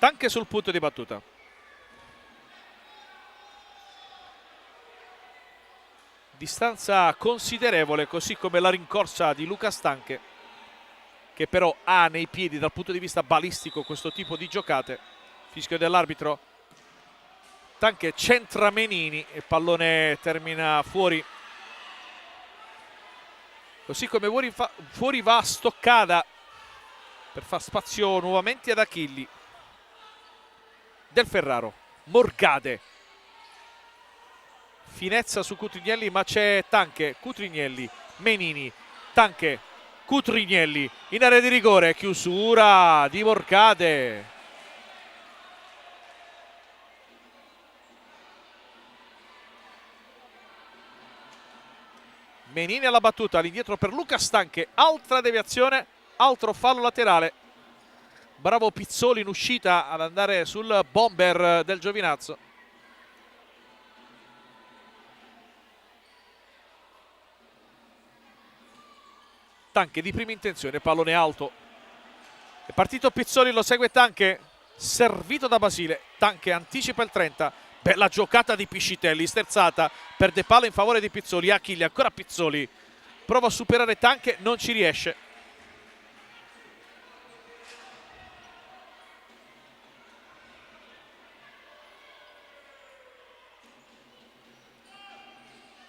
Tanche sul punto di battuta. Distanza considerevole, così come la rincorsa di Lucas Tanche, che però ha nei piedi dal punto di vista balistico questo tipo di giocate. Fischio dell'arbitro. Tanche centra Menini e pallone termina fuori. Così come fuori va Stoccada per far spazio nuovamente ad Achilli. Del Ferraro, Morgade, finezza su Cutrignelli, ma c'è Tanche, Cutrignelli, Menini, Tanche, Cutrignelli in area di rigore, chiusura di Morgade. Menini alla battuta, all'indietro per Lucas Tanche, altra deviazione, altro fallo laterale. Bravo Pizzoli in uscita ad andare sul bomber del Giovinazzo. Tanche di prima intenzione, pallone alto. È partito Pizzoli, lo segue Tanche, servito da Basile. Tanche anticipa il 30. Bella giocata di Piscitelli, sterzata, perde palla in favore di Pizzoli. Achilli, ancora Pizzoli, prova a superare Tanche, non ci riesce.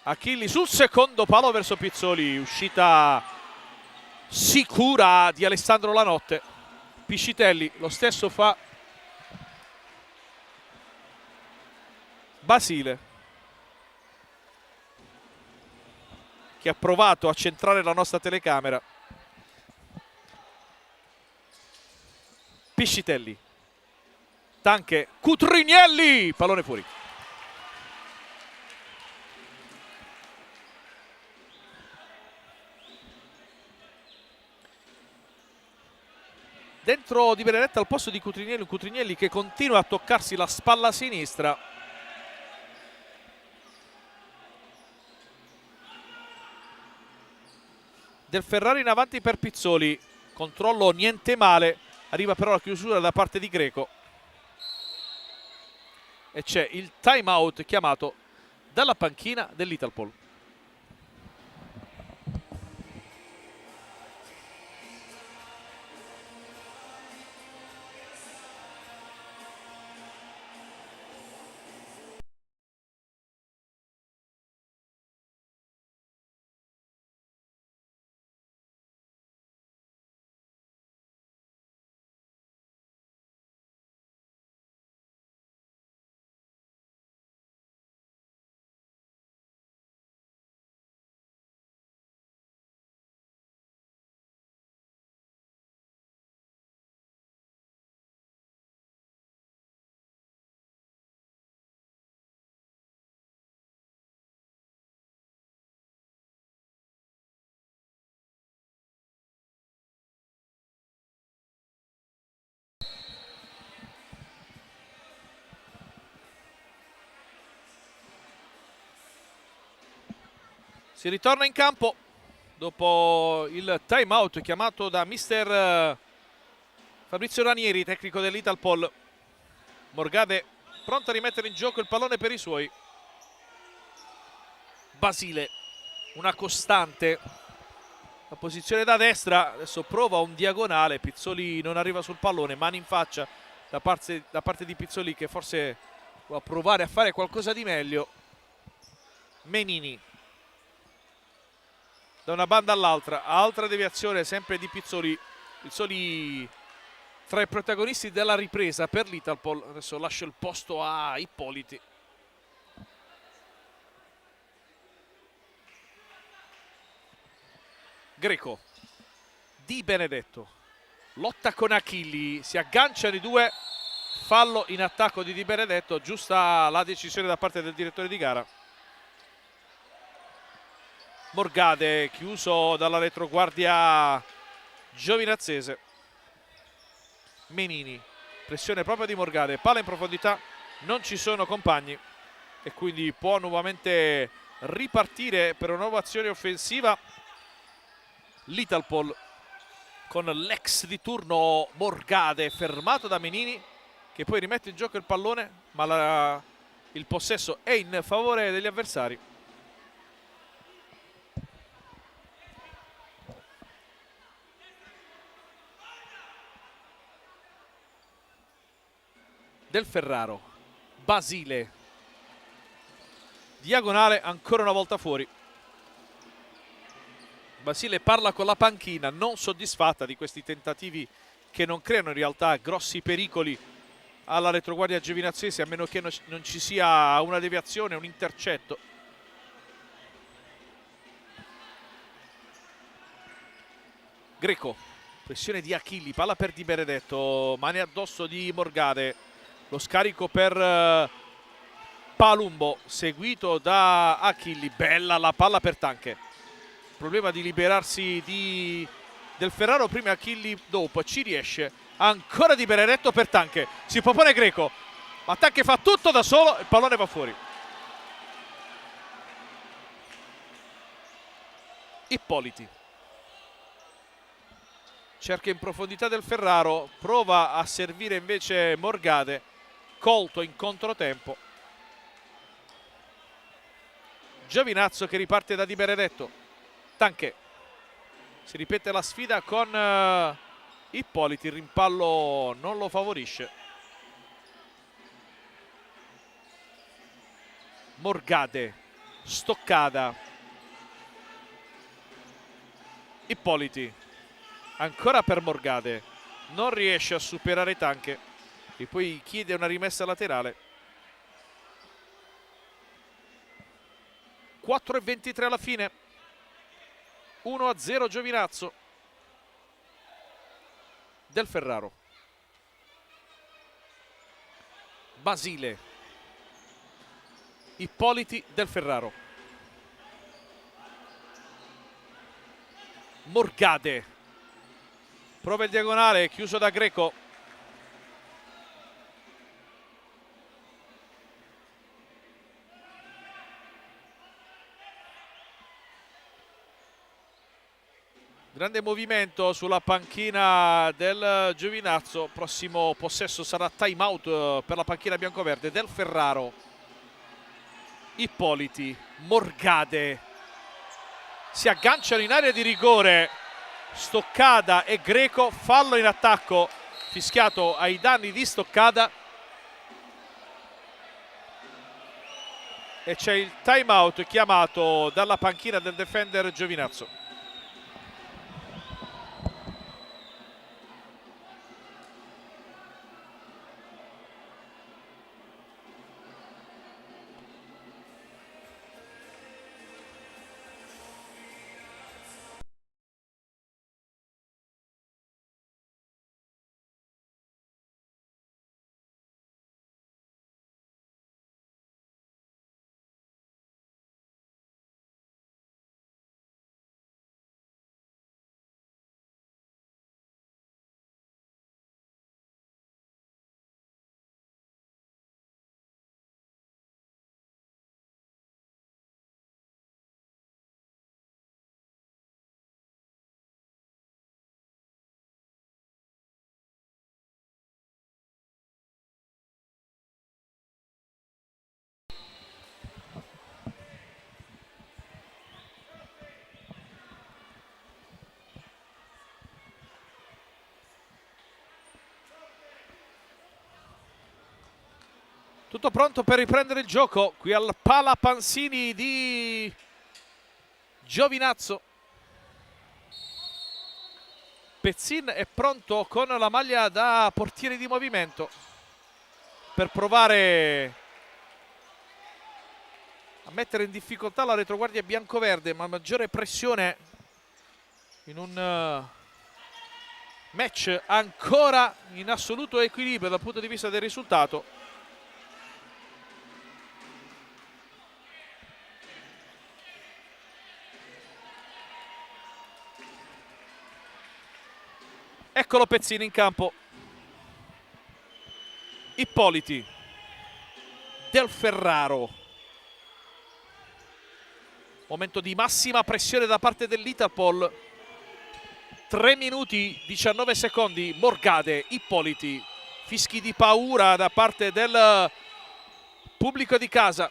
Achilli sul secondo palo verso Pizzoli, uscita sicura di Alessandro Lanotte. Piscitelli, lo stesso fa Basile, che ha provato a centrare la nostra telecamera. Piscitelli, Tanche, Cutrignelli, pallone fuori. Dentro Di Benedetto al posto di Cutrignelli, un Cutrignelli che continua a toccarsi la spalla sinistra. Del Ferrari in avanti per Pizzoli, controllo niente male, arriva però la chiusura da parte di Greco e c'è il time out chiamato dalla panchina dell'Italpol. Si ritorna in campo dopo il time out chiamato da mister Fabrizio Ranieri, tecnico dell'Italpol. Morgade pronto a rimettere in gioco il pallone per i suoi. Basile, una costante. La posizione da destra, adesso prova un diagonale, Pizzoli non arriva sul pallone, mani in faccia da parte di Pizzoli, che forse può provare a fare qualcosa di meglio. Menini da una banda all'altra, altra deviazione sempre di Pizzoli. Pizzoli tra i protagonisti della ripresa per l'Italpol. Adesso lascio il posto a Ippoliti. Greco, Di Benedetto, lotta con Achilli, si agganciano i due, fallo in attacco di Di Benedetto, giusta la decisione da parte del direttore di gara. Morgade chiuso dalla retroguardia giovinazzese. Menini, pressione proprio di Morgade, palla in profondità, non ci sono compagni e quindi può nuovamente ripartire per una nuova azione offensiva l'Italpol con l'ex di turno Morgade, fermato da Menini che poi rimette in gioco il pallone, ma il possesso è in favore degli avversari. Del Ferraro, Basile, diagonale ancora una volta fuori. Basile parla con la panchina, non soddisfatta di questi tentativi che non creano in realtà grossi pericoli alla retroguardia giovinazese, a meno che non ci sia una deviazione, un intercetto. Greco, pressione di Achilli, palla per Di Benedetto, mani addosso di Morgade, lo scarico per Palumbo, seguito da Achilli, bella la palla per Tanche. Problema di liberarsi del Ferraro, prima Achilli, dopo ci riesce. Ancora Di Benedetto per Tanche, si propone Greco, ma Tanche fa tutto da solo, il pallone va fuori. Ippoliti cerca in profondità del Ferraro, prova a servire invece Morgade, colto in controtempo. Giovinazzo che riparte da Di Benedetto. Tanche, si ripete la sfida con Ippoliti, il rimpallo non lo favorisce. Morgade, stoccata. Ippoliti, ancora per Morgade, non riesce a superare Tanche e poi chiede una rimessa laterale. 4:23 alla fine, 1-0 Giovinazzo. Del Ferraro, Basile, Ippoliti, Del Ferraro, Morgade, prova il diagonale, chiuso da Greco. Grande movimento sulla panchina del Giovinazzo, prossimo possesso sarà time out per la panchina biancoverde. Del Ferraro, Ippoliti, Morgade, si agganciano in area di rigore, Stoccada e Greco, fallo in attacco fischiato ai danni di Stoccada e c'è il time out chiamato dalla panchina del defender Giovinazzo. Tutto pronto per riprendere il gioco qui al Pala Pansini di Giovinazzo. Pezzin è pronto con la maglia da portiere di movimento per provare a mettere in difficoltà la retroguardia biancoverde, ma maggiore pressione in un match ancora in assoluto equilibrio dal punto di vista del risultato. Eccolo Pezzini in campo. Ippoliti, Del Ferraro. Momento di massima pressione da parte dell'Italpol. 3 minuti 19 secondi. Morgade, Ippoliti, fischi di paura da parte del pubblico di casa.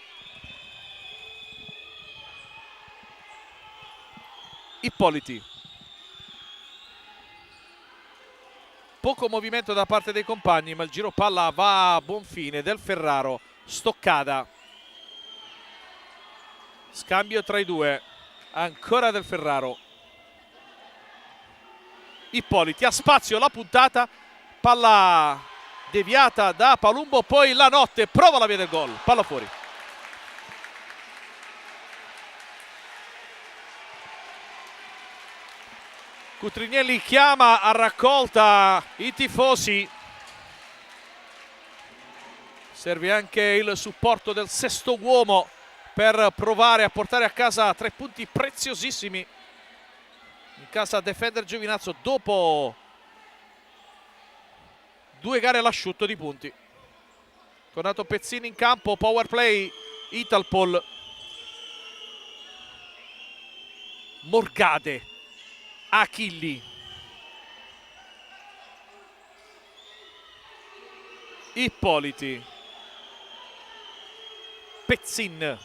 Ippoliti. Poco movimento da parte dei compagni, ma il giro palla va a buon fine. Del Ferraro, stoccata. Scambio tra i due. Ancora Del Ferraro. Ippoliti, ha spazio la puntata. Palla deviata da Palumbo, poi La Notte prova la via del gol. Palla fuori. Cutrignelli chiama a raccolta i tifosi. Serve anche il supporto del sesto uomo per provare a portare a casa 3 punti preziosissimi in casa Defender Giovinazzo dopo 2 gare all'asciutto di punti. Tornato Pezzini in campo, power play Italpol. Morgade, Achilli, Ippoliti, Pezzin,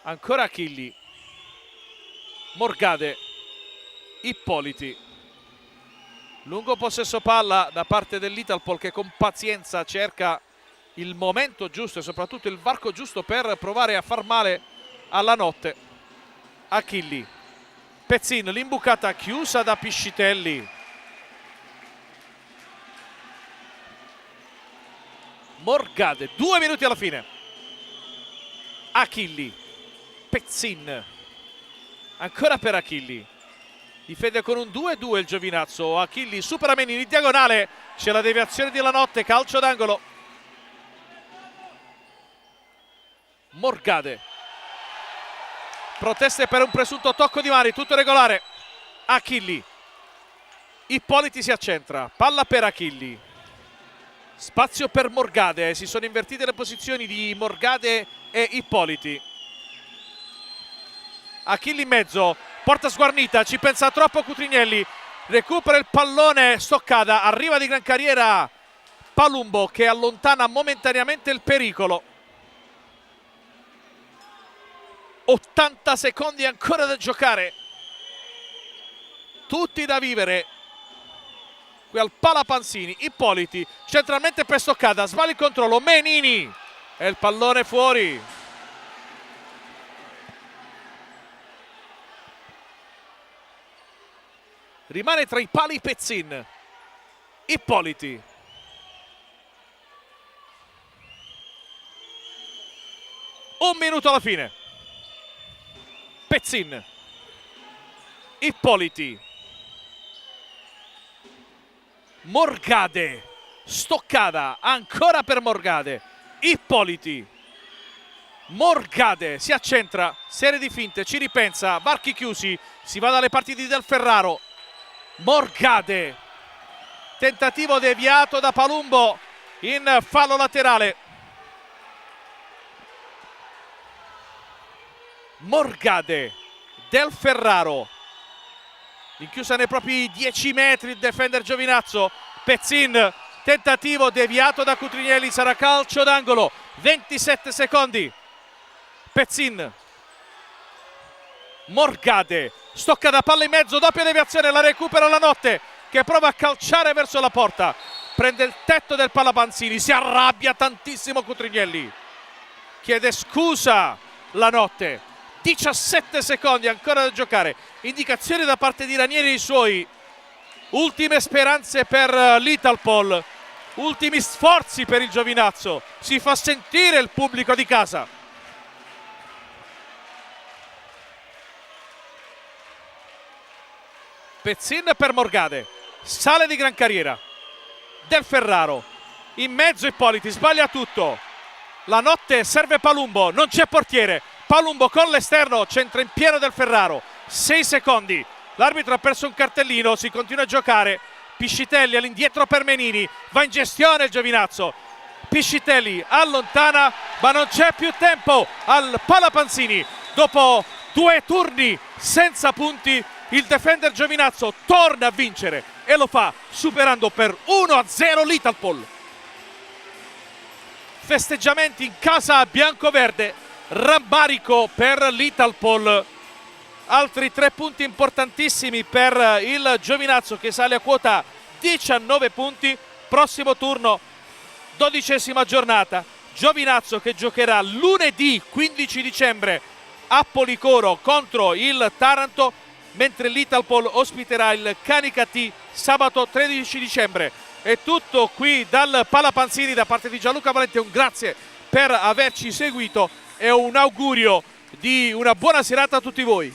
ancora Achilli, Morgade, Ippoliti. Lungo possesso palla da parte dell'Italpol che con pazienza cerca il momento giusto e soprattutto il varco giusto per provare a far male alla Notte. Achilli, Pezzin, l'imbucata chiusa da Piscitelli. Morgade, 2 minuti alla fine. Achilli, Pezzin, ancora per Achilli. Difende con un 2-2 il Giovinazzo. Achilli supera Menini in diagonale. C'è la deviazione di La Notte, calcio d'angolo. Morgade. Proteste per un presunto tocco di mani, tutto regolare. Achilli. Ippoliti si accentra. Palla per Achilli. Spazio per Morgade. Si sono invertite le posizioni di Morgade e Ippoliti. Achilli in mezzo. Porta sguarnita, ci pensa troppo Cutrignelli, recupera il pallone Stoccada, arriva di gran carriera Palumbo che allontana momentaneamente il pericolo. 80 secondi ancora da giocare, tutti da vivere qui al Palapanzini. Ippoliti centralmente per Stoccada, sbaglia il controllo, Menini e il pallone fuori. Rimane tra i pali Pezzin. Ippoliti. Un minuto alla fine. Pezzin. Ippoliti. Morgade. Stoccada. Ancora per Morgade. Ippoliti. Morgade si accentra. Serie di finte. Ci ripensa. Varchi chiusi. Si va dalle parti di Del Ferraro. Morgade, tentativo deviato da Palumbo in fallo laterale. Morgade, Del Ferraro, inchiusa nei propri 10 metri il Defender Giovinazzo. Pezzin, tentativo deviato da Cutrignelli, sarà calcio d'angolo. 27 secondi. Pezzin. Morgade, stocca da palla in mezzo, doppia deviazione, la recupera La Notte che prova a calciare verso la porta, prende il tetto del Palapanzini, si arrabbia tantissimo Cutrignelli, chiede scusa La Notte. 17 secondi ancora da giocare, indicazioni da parte di Ranieri e i suoi. Ultime speranze per l'Italpol, ultimi sforzi per il Giovinazzo, si fa sentire il pubblico di casa. Pezzin per Morgade, sale di gran carriera. Del Ferraro, in mezzo Ippoliti, sbaglia tutto. La Notte serve Palumbo, non c'è portiere. Palumbo con l'esterno, centra in pieno Del Ferraro. 6 secondi, l'arbitro ha perso un cartellino, si continua a giocare. Piscitelli all'indietro per Menini, va in gestione il Giovinazzo. Piscitelli allontana, ma non c'è più tempo al Palapanzini. Dopo 2 turni senza punti, il Defender Giovinazzo torna a vincere e lo fa superando per 1-0 l'Italpol. festeggiamenti in casa biancoverde, rammarico per l'Italpol. Altri 3 punti importantissimi per il Giovinazzo che sale a quota 19 punti. Prossimo turno, 12ª giornata, Giovinazzo che giocherà lunedì 15 dicembre a Policoro contro il Taranto, mentre l'Italpol ospiterà il Canicattì sabato 13 dicembre. È tutto qui dal Palapanzini da parte di Gianluca Valente, un grazie per averci seguito e un augurio di una buona serata a tutti voi.